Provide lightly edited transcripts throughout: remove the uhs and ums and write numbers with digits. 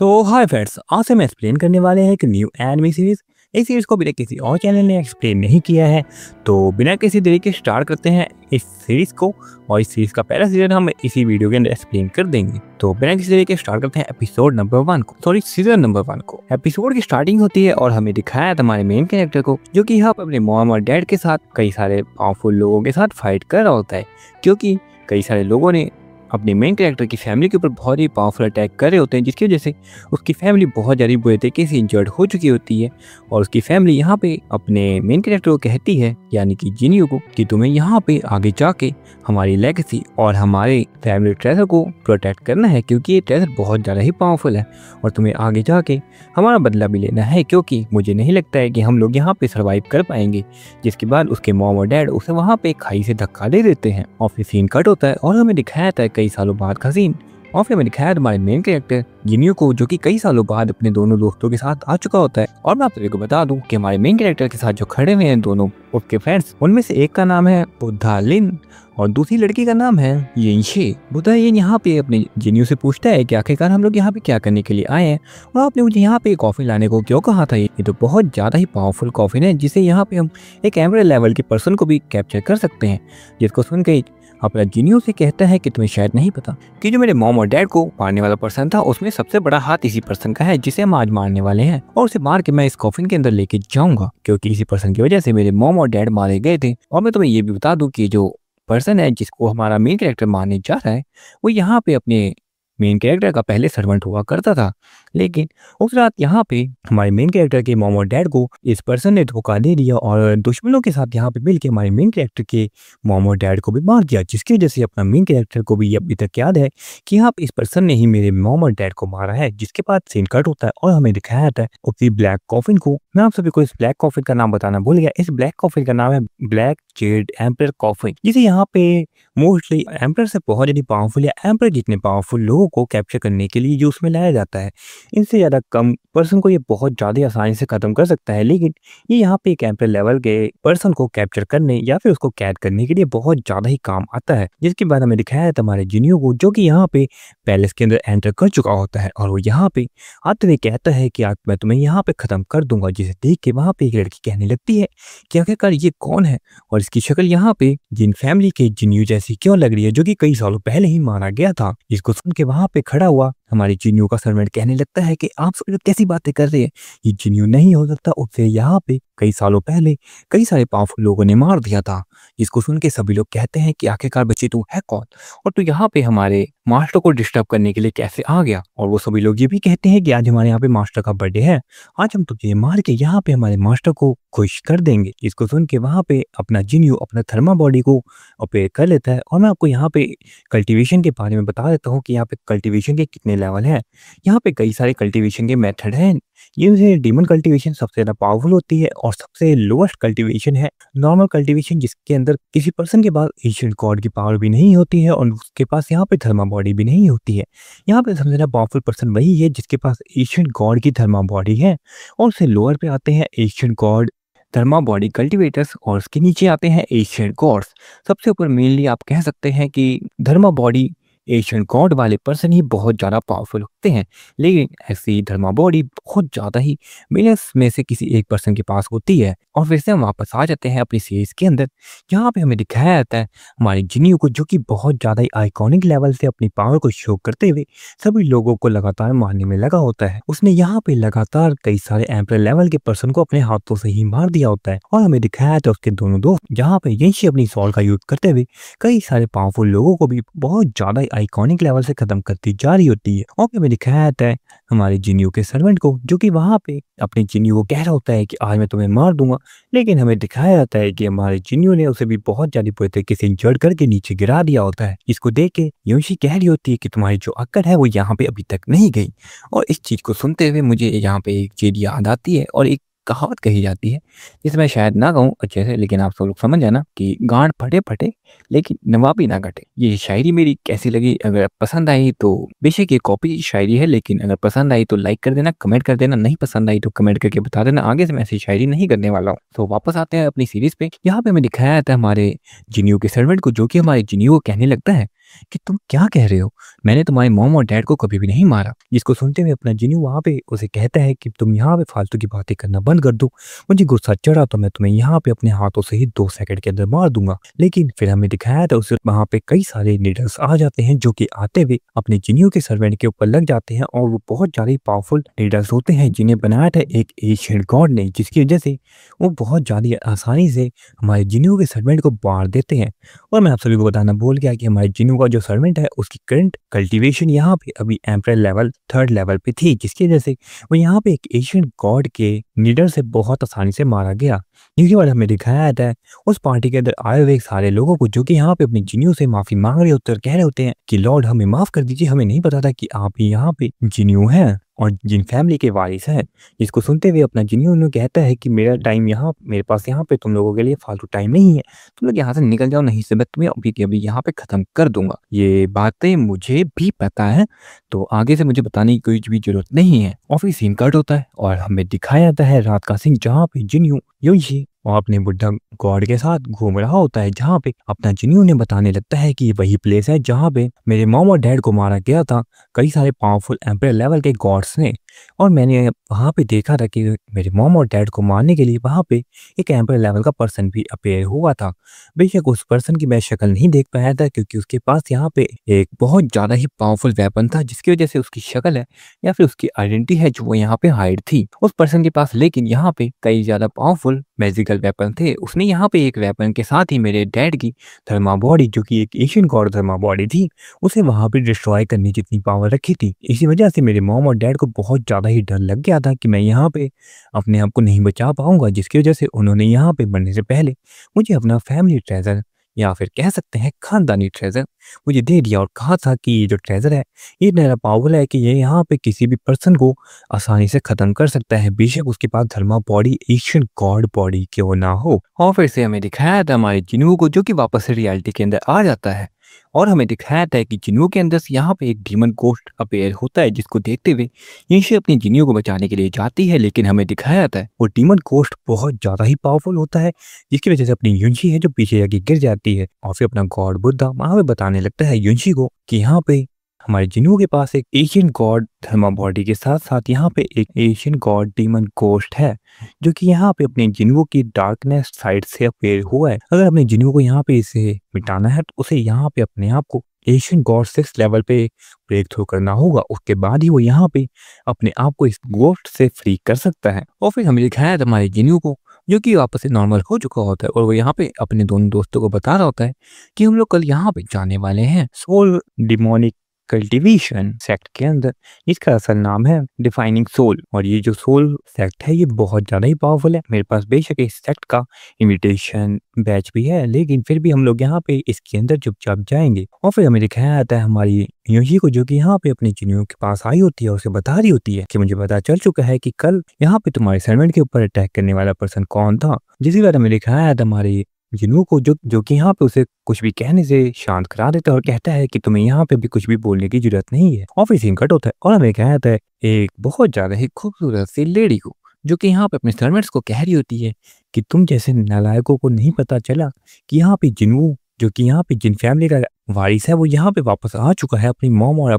सो hi friends, आज से मैं एक्सप्लेन करने वाले हैं एक न्यू एनिमे सीरीज। इस सीरीज को बिना किसी और चैनल ने एक्सप्लेन नहीं किया है, तो बिना किसी देरी के स्टार्ट करते हैं इस सीरीज को। और इस सीरीज का पहला सीजन हम इसी वीडियो के अंदर एक्सप्लेन कर देंगे। तो बिना किसी देरी के स्टार्ट करते हैं एपिसोड नंबर 1 को, सॉरी सीजन नंबर 1 को। एपिसोड की स्टार्टिंग होती है और हमें दिखाया था हमारे मेन कैरेक्टर को, जो कि यहाँ पर अपने मॉम और डैड के साथ कई सारे पावरफुल लोगों के साथ फाइट कर रहा होता है, क्योंकि कई सारे लोगों ने अपने मेन कैरेक्टर की फैमिली के ऊपर बहुत ही पावरफुल अटैक कर रहे होते हैं, जिसकी वजह से उसकी फैमिली बहुत ज़्यादा बुरे तरीके से इंजर्ड हो चुकी होती है। और उसकी फैमिली यहाँ पे अपने मेन कैरेक्टर को कहती है, यानी कि जिनियो को, कि तुम्हें यहाँ पे आगे जाके हमारी लेगेसी और हमारे फैमिली ट्रेजर को प्रोटेक्ट करना है, क्योंकि ये ट्रेजर बहुत ज़्यादा ही पावरफुल है और तुम्हें आगे जाके हमारा बदला भी लेना है, क्योंकि मुझे नहीं लगता है कि हम लोग यहाँ पे सर्वाइव कर पाएंगे। जिसके बाद उसके मॉम और डैड उसे वहाँ पे खाई से धक्का दे देते हैं और फिर सीन कट होता है और हमें दिखाया था कई सालों बाद का सीन। और फिर हमें दिखाया हमारे मेन कैरेक्टर जिनियो को, जो कि कई सालों बाद अपने दोनों दोस्तों के साथ आ चुका होता है। और मैं आप सभी को बता दूं कि हमारे मेन कैरेक्टर के साथ जो खड़े हुए हैं दोनों उसके फ्रेंड्स, उनमें से एक का नाम है बुद्धा लिन और दूसरी लड़की का नाम है येनशे। बुद्धा ये यहाँ पे अपने जिनियो से पूछता है कि आखिरकार हम लोग यहाँ पे क्या करने के लिए आए हैं, और आपने मुझे यहाँ पे कॉफी लाने को क्यों कहा था। ये तो बहुत ज़्यादा ही पावरफुल कॉफी है, जिसे यहाँ पे हम एक एमरल्ड लेवल के पर्सन को भी कैप्चर कर सकते हैं। जिसको सुन के अपना जिनियो से कहता है कि तुम्हें शायद नहीं पता कि जो मेरे मॉम और डैड को मारने वाला पर्सन था, उसमें सबसे बड़ा हाथ इसी पर्सन का है, जिसे हम आज मारने वाले हैं। और उसे मार के मैं इस कॉफिन के अंदर लेके जाऊंगा, क्योंकि इसी पर्सन की वजह से मेरे मॉम और डैड मारे गए थे। और मैं तुम्हें ये भी बता दूं कि जो पर्सन है जिसको हमारा मेन कैरेक्टर मारने जा रहा है, वो यहाँ पे अपने मेन कैरेक्टर का पहले सर्वेंट हुआ करता था। लेकिन उस रात यहाँ पे हमारे मेन कैरेक्टर के मॉम और डैड को इस पर्सन ने धोखा दे दिया और दुश्मनों के साथ यहाँ पे मिलकर हमारे मेन कैरेक्टर के मॉम और डैड को भी मार दिया, जिसकी वजह से अपना मेन कैरेक्टर को भी अभी तक याद है कि यहाँ पे इस पर्सन ने ही मेरे मॉम और डैड को मारा है। जिसके बाद सीन कट होता है और हमें दिखाया जाता है उसी ब्लैक कॉफिन को। मैं आप सभी को इस ब्लैक कॉफिन का नाम बताना भूल गया। इस ब्लैक कॉफिन का नाम है ब्लैक जेड एम्पर कॉफिन, जिसे यहाँ पे मोस्टली एम्पर से बहुत ज्यादा पावरफुल या एम्पर जितने पावरफुल लोगों को कैप्चर करने के लिए जो उसमें लाया जाता है। इनसे ज़्यादा कम पर्सन को ये बहुत ज़्यादा आसानी से ख़त्म कर सकता है, लेकिन ये यहाँ पे एक एम्पर लेवल के पर्सन को कैप्चर करने या फिर उसको कैद करने के लिए बहुत ज़्यादा ही काम आता है। जिसके बाद हमें दिखाया है हमारे जिनियो को, जो कि यहाँ पे पैलेस के अंदर एंटर कर चुका होता है और वो यहाँ पे आते हुए कहता है कि आज मैं तुम्हें यहाँ पे ख़त्म कर दूंगा। जिसे देख के वहाँ पे एक लड़की कहने लगती है कि आखिरकार ये कौन है और इसकी शक्ल यहाँ पे जिन फैमिली के जिनियो जैसी क्यों लग रही है, जो कि कई सालों पहले ही मारा गया था। इसको सुन के वहाँ पे खड़ा हुआ हमारे जिनियो का सर्वेंट कहने लगता है कि आप सब कैसी बातें कर रहे हैं, ये जिनियो नहीं हो सकता, उससे यहाँ पे कई सालों पहले कई सारे पावरफुल लोगों ने मार दिया था। इसको सुन के सभी लोग कहते हैं कि आखिरकार बच्चे तू है कौन और तू यहाँ पे हमारे मास्टर को डिस्टर्ब करने के लिए कैसे आ गया। और वो सभी लोग ये भी कहते हैं कि आज हमारे यहाँ पे मास्टर का बर्थडे है, आज हम तुझे मार के यहाँ पे हमारे मास्टर को खुश कर देंगे। इसको सुन के वहाँ पे अपना जिनियो अपना थर्मा बॉडी को ऑपरेट कर लेता है। और मैं आपको यहाँ पे कल्टीवेशन के बारे में बता देता हूँ कि यहाँ पे कल्टीवेशन के कितने लेवल हैं। यहाँ पे कई सारे कल्टीवेशन के मेथड हैं। ये डीमन कल्टीवेशन सबसे ज़्यादा पावरफुल होती है और सबसे लोएस्ट कल्टीवेशन है नॉर्मल कल्टीवेशन, जिसके अंदर किसी पर्सन के पास एशियंट गॉड की पावर भी नहीं होती है और उसके पास यहाँ पे थर्मा बॉडी भी नहीं होती है। यहाँ पे सबसे ज़्यादा पावरफुल पर्सन वही है जिसके पास एशियंट गॉड की थर्मा बॉडी है। और उससे लोअर पे आते हैं एशियंट गॉड थर्मा बॉडी कल्टिवेटर्स और उसके नीचे आते हैं एशियंट गॉड्स। सबसे ऊपर मेनली आप कह सकते हैं कि थर्मा बॉडी एशियंट गॉड वाले पर्सन ही बहुत ज़्यादा पावरफुल होते हैं, लेकिन ऐसी थर्मा बॉडी बहुत ज़्यादा ही मिलियंस में से किसी एक पर्सन के पास होती है। और फिर से हम वापस आ जाते हैं अपनी सीरीज के अंदर, जहाँ पे हमें दिखाया जाता है हमारे जिनियो को, जो कि बहुत ज़्यादा ही आइकॉनिक लेवल से अपनी पावर को शो करते हुए सभी लोगों को लगातार मारने में लगा होता है। उसने यहाँ पे लगातार कई सारे एम्पर लेवल के पर्सन को अपने हाथों से ही मार दिया होता है। और हमें दिखाया था उसके दोनों दोस्त, जहाँ पे येनशी अपनी सॉल का यूज करते हुए कई सारे पावरफुल लोगों को भी बहुत ज़्यादा आइकॉनिक लेवल से खत्म करती जा रही होती है। और हमें दिखाया जाता है हमारे जिनियो के सर्वेंट को, जो कि वहाँ पे अपने जिनियो को कह रहा होता है कि आज मैं तुम्हें मार दूंगा। लेकिन हमें दिखाया जाता है कि हमारे जिनियो ने उसे भी बहुत ज्यादा बुरे तरीके से इंजर्ड करके नीचे गिरा दिया होता है। इसको देख के योशी कह रही होती है कि तुम्हारी जो अक्कड़ है वो यहाँ पे अभी तक नहीं गई। और इस चीज को सुनते हुए मुझे यहाँ पे एक चीज याद आती है और एक कहावत कही जाती है, जिसे मैं शायद ना कहूँ अच्छे से, लेकिन आप सब लोग समझ जाना कि गांड फटे फटे लेकिन नवाबी ना घटे। ये शायरी मेरी कैसी लगी, अगर पसंद आई तो बेशक ये कॉपी शायरी है, लेकिन अगर पसंद आई तो लाइक कर देना, कमेंट कर देना, नहीं पसंद आई तो कमेंट करके बता देना। आगे से मैं ऐसी शायरी नहीं करने वाला हूँ। तो वापस आते हैं अपनी सीरीज पे। यहाँ पे हमें दिखाया जाता है हमारे जिनियो के सर्वेंट को, जो कि हमारे जिनियो को कहने लगता है कि तुम क्या कह रहे हो? मैंने तुम्हारे मॉम और डैड को कभी भी नहीं मारा। जिसको सुनते हुए अपना जिन्नू वहाँ पे उसे कहता है कि तुम यहाँ पे फालतू की बातें करना बंद कर दो। मुझे गुस्सा चढ़ा तो मैं तुम्हें यहाँ पे अपने हाथों से ही 2 सेकंड के अंदर मार दूँगा। लेकिन फिर हमें दिखाया था उसे वहाँ पे कई सारे नीडल्स आ जाते हैं जो कि आते हुए अपने जिन्नू के सर्वेंट के ऊपर लग जाते हैं और वो बहुत ज़्यादा ही पावरफुल नीडल्स होते हैं जिन्हें बनाया था एक एशियन गॉड ने, जिसकी वजह से वो बहुत ज़्यादा आसानी से हमारे जिन्नू के सर्वेंट को मार देते हैं। और मैं आप सभी को बताना भूल गया कि हमारे जिन्नू का जो सर्वेंट है उसकी करंट कल्टीवेशन यहाँ पे अभी एम्परर लेवल 3rd लेवल पे थी, जिसकी वजह से वो यहाँ पे एक एशियन गॉड के नीडल से बहुत आसानी से मारा गया। जिसके बाद हमें दिखाया जाता है उस पार्टी के अंदर आए हुए सारे लोगों को जो कि यहाँ पे अपनी जिन्नू से माफी मांग रहे होते और कह रहे होते हैं कि लॉर्ड हमें माफ कर दीजिए, हमें नहीं पता था कि आप ही यहाँ पे जिन्नू हैं और जिन फैमिली के वारिस हैं। इसको सुनते हुए अपना जिन्नू कहता है कि मेरा टाइम यहाँ मेरे पास यहाँ पे तुम लोगों के लिए फालतू टाइम नहीं है, तुम लोग यहाँ से निकल जाओ, नहीं से मैं तुम्हें अभी के अभी यहाँ पे खत्म कर दूंगा। ये बातें मुझे भी पता है, तो आगे से मुझे बताने की कोई भी जरूरत नहीं है। और फिर सीन कट होता है और हमें दिखाया जाता है रात का सीन जहाँ पे जिन्नू यूजी और अपने बुढ़ा गॉड के साथ घूम रहा होता है, जहाँ पे अपना जिन्नू ने बताने लगता है कि ये वही प्लेस है जहाँ पे मेरे मॉम और डैड को मारा गया था कई सारे पावरफुल एम्परर लेवल के गॉड्स ने। और मैंने वहाँ पे देखा था कि मेरे मॉम और डैड को मारने के लिए वहाँ पे एक एम्परर लेवल का पर्सन भी अपेयर हुआ था। बेशक उस पर्सन की मैं शक्ल नहीं देख पाया था क्योंकि उसके पास यहाँ पे एक बहुत ज़्यादा ही पावरफुल वेपन था, जिसकी वजह से उसकी शक्ल है या फिर उसकी आइडेंटिटी है जो वो यहाँ पे हाइड थी उस पर्सन के पास। लेकिन यहाँ पे कई ज़्यादा पावरफुल मैजिकल वेपन थे। उसने यहाँ पे एक वेपन के साथ ही मेरे डैड की थर्मा बॉडी, जो कि एक एशियन गॉड थर्मा बॉडी थी, उसे वहाँ पे डिस्ट्रॉय करने जितनी पावर रखी थी। इसी वजह से मेरे मॉम और डैड को बहुत ज़्यादा ही डर लग गया था कि मैं यहाँ पे अपने आप को नहीं बचा पाऊंगा, जिसकी वजह से उन्होंने यहाँ पे मरने से पहले मुझे अपना फैमिली ट्रेजर या फिर कह सकते हैं खानदानी ट्रेजर मुझे दे दिया और कहा था कि ये जो ट्रेजर है ये इतना पावरफुल है कि ये यहाँ पे किसी भी पर्सन को आसानी से खत्म कर सकता है, बेशक उसके पास धर्मा बॉडी एशियन गॉड बॉडी क्यों ना हो। और फिर से हमें दिखाया था हमारे जिन्नू को जो कि वापस से रियलिटी के अंदर आ जाता है और हमें दिखाया था कि जिन्नू के अंदर से यहाँ पे एक डीमन गोस्ट अपेयर होता है, जिसको देखते हुए यिनशी अपनी जिन्नू को बचाने के लिए जाती है। लेकिन हमें दिखाया जाता है वो डीमन गोस्ट बहुत ज़्यादा ही पावरफुल होता है, जिसकी वजह से अपनी युनशी है जो पीछे जाके गिर जाती है और फिर अपना गॉड बुद्धा वहाँ पे बताने लगता है युनशी को कि यहाँ पे हमारे जिन्नू के पास एक एशियन गॉड धर्मा बॉडी के साथ साथ यहाँ पे एक एशियन गॉड डीमन गोस्ट है जो कि यहाँ पे अपने जिन्नू की डार्कनेस साइड से अपेयर हुआ है। अगर अपने जिन्नू को यहाँ पे इसे मिटाना है तो उसे यहाँ पे अपने आप को एशियन गॉड 6 लेवल पे ब्रेक थ्रू करना होगा, उसके बाद ही वो यहाँ पे अपने आप को इस गोस्ट से फ्री कर सकता है। और फिर हमें दिखाया था हमारे जिन्नू को जो कि वापस से नॉर्मल हो चुका होता है और वो यहाँ पे अपने दोनों दोस्तों को बता रहा होता है कि हम लोग कल यहाँ पे जाने वाले हैं सोल डिमोनिक कल्टीवेशन सेक्ट के अंदर, जिसका असल नाम है डिफाइनिंग सोल। और ये जो सोल सेक्ट है ये बहुत ज़्यादा ही पावरफुल है। मेरे पास बेशक इस सेक्ट का इनविटेशन बैच भी है, लेकिन फिर भी हम लोग यहाँ पे इसके अंदर चुपचाप जाएंगे। और फिर हमें दिखाया जाता है हमारी योशी को जो कि यहाँ पे अपनी जिन्नू के पास आई होती है, उसे बता रही होती है कि मुझे पता चल चुका है कि कल यहाँ पे तुम्हारे सर्वेंट के ऊपर अटैक करने वाला पर्सन कौन था। जिसके बाद हमें दिखाया था हमारी जिन्नू को जो कि यहाँ पे उसे कुछ भी कहने से शांत करा देता है और कहता है कि तुम्हें यहाँ पे भी कुछ भी बोलने की जरूरत नहीं है। और फिर सीन कट होता है और हमें कहा जाता है एक बहुत ज्यादा ही खूबसूरत सी लेडी को जो कि यहाँ पे अपने सर्वेंट्स को कह रही होती है कि तुम जैसे नालायकों को नहीं पता चला कि यहाँ पे जिन्नू जो कि यहाँ पे जिन फैमिली का वारिस है वो यहाँ पे वापस आ चुका है अपनी मॉम और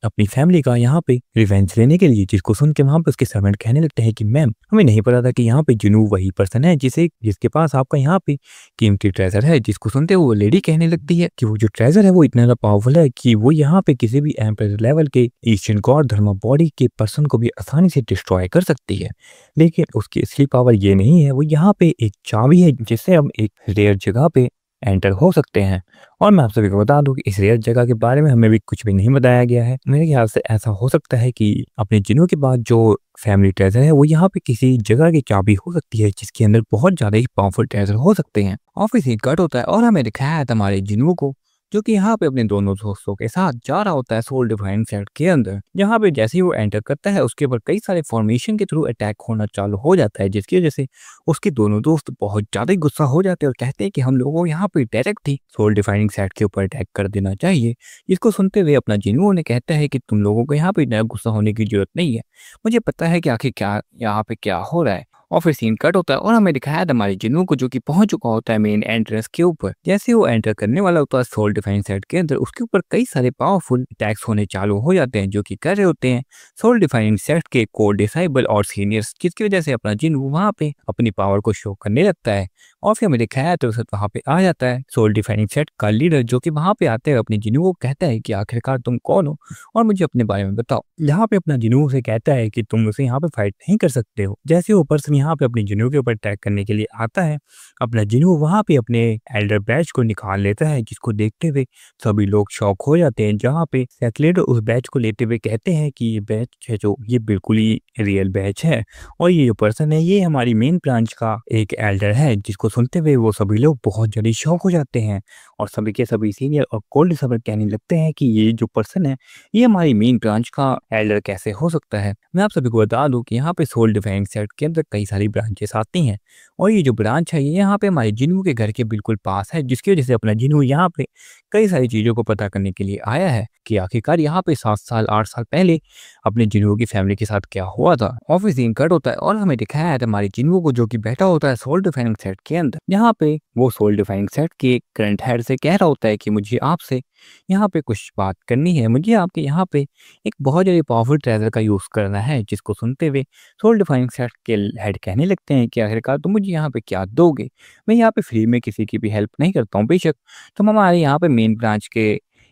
अपनी फैमिली का यहाँ पे रिवेंज लेने के लिए। जिसको सुन के वहाँ पे उसके सर्वेंट कहने लगते हैं कि मैम हमें नहीं पता था कि यहाँ पे जिन्नू वही पर्सन है जिसके पास आपका यहाँ पे कीमती ट्रेजर है। जिसको सुनते वो लेडी कहने लगती है कि वो जो ट्रेजर है वो इतना ज़्यादा पावरफुल है कि वो यहाँ पे किसी भी एम्परर लेवल के एशियन गॉड धर्मा बॉडी के पर्सन को भी आसानी से डिस्ट्रॉय कर सकती है। लेकिन उसकी असली पावर ये नहीं है, वो यहाँ पे एक चाबी है जिससे हम एक रेयर जगह पे एंटर हो सकते हैं। और मैं आप सभी को बता दूं कि इस रेयर जगह के बारे में हमें भी कुछ भी नहीं बताया गया है। मेरे ख्याल से ऐसा हो सकता है कि अपने जिन्नू के बाद जो फैमिली ट्रेजर है वो यहाँ पे किसी जगह की चाबी हो सकती है जिसके अंदर बहुत ज्यादा ही पावरफुल ट्रेजर हो सकते हैं। ऑफिस ही कट होता है और हमें दिखाया है हमारे जिन्नू को जो कि यहाँ पे अपने दोनों दोस्तों के साथ जा रहा होता है सोल डिवाइन सेट के अंदर। यहाँ पे जैसे ही वो एंटर करता है उसके ऊपर कई सारे फॉर्मेशन के थ्रू अटैक होना चालू हो जाता है, जिसकी वजह से उसके दोनों दोस्त बहुत ज्यादा ही गुस्सा हो जाते हैं और कहते हैं कि हम लोगों को यहाँ पे डायरेक्ट ही सोल डिफाइनिंग सेट के ऊपर अटैक कर देना चाहिए। इसको सुनते हुए अपना जिन्नू उन्हें कहता है कि तुम लोगों को यहाँ पे इतना गुस्सा होने की जरूरत नहीं है, मुझे पता है कि आखिर क्या यहाँ पे क्या हो रहा है। और फिर सीन कट होता है और हमें दिखाया था हमारे जिन्नू को जो कि पहुंच चुका होता है मेन एंट्रेंस के ऊपर। जैसे वो एंटर करने वाला होता है सोल डिफाइन सेट के अंदर, उसके ऊपर कई सारे पावरफुल अटैक्स होने चालू हो जाते हैं जो कि कर रहे होते हैं सोल डिफाइनिंग सेट के कोर डिसाइबल और सीनियर्स, जिसकी वजह से अपना जिन्नू वहाँ पे अपनी पावर को शो करने लगता है। और फिर हमें दिखाया तो वहाँ पे आ जाता है सोल डिफाइनिंग सेट का लीडर, जो कि वहाँ पे आते हैं अपने जिन्नू को कहता है कि आखिरकार तुम कौन हो और मुझे अपने बारे में बताओ। यहाँ पे अपना जिन्नू से कहता है कि तुम उसे यहाँ पे फाइट नहीं कर सकते हो। जैसे वो पर्सन यहाँ पे अपने जिन्नू के ऊपर अटैक करने के लिए आता है, अपना जिन्नू वहाँ पे अपने एल्डर बैच को निकाल लेता है, जिसको देखते हुए सभी लोग शॉक हो जाते हैं। जहाँ पे सेटलेट उस बैच को लेते हुए कहते हैं कि ये बैच है जो ये बिल्कुल ही रियल बैच है और ये जो पर्सन है ये हमारी मेन ब्रांच का एक एल्डर है। जिसको सुनते हुए वो सभी लोग बहुत जल्दी शॉक हो जाते हैं और सभी के सभी सीनियर और कोल्ड सबर कहने लगते हैं कि ये जो पर्सन है ये हमारी मेन ब्रांच का एल्डर कैसे हो सकता है। मैं आप सभी को बता दूं कि यहाँ पे सोल डिफाइनिंग सेट के अंदर कई सारी ब्रांचेस आती हैं और ये जो ब्रांच है ये यहाँ पे हमारे जिन्नू के घर के बिल्कुल पास है, जिसकी वजह से अपना जिन्नू यहाँ पे कई सारी चीज़ों को पता करने के लिए आया है कि आखिरकार यहाँ पे 7 साल 8 साल पहले अपने जिन्नू की फैमिली के साथ क्या हुआ था। ऑफिस सीन कट होता है और हमें दिखाया है हमारे जिन्नू को जो कि बैठा होता है सोल डिफाइनिंग सेट के अंदर। यहाँ पे वो सोल डिफाइनिंग सेट के करंट हेड से कह रहा होता है कि मुझे आपसे यहाँ पे कुछ बात करनी है, मुझे आपके यहाँ पे एक बहुत ज़्यादा पावरफुल ट्रेजर का यूज़ करना है। जिसको सुनते हुए सोल डिफाइनिंग सेट के हेड कहने लगते हैं कि आखिरकार तुम मुझे यहाँ पे क्या दोगे, मैं यहाँ पे फ्री में किसी की भी हेल्प नहीं करता हूँ। बेशक तुम हमारे यहाँ पे मेन ब्रांच के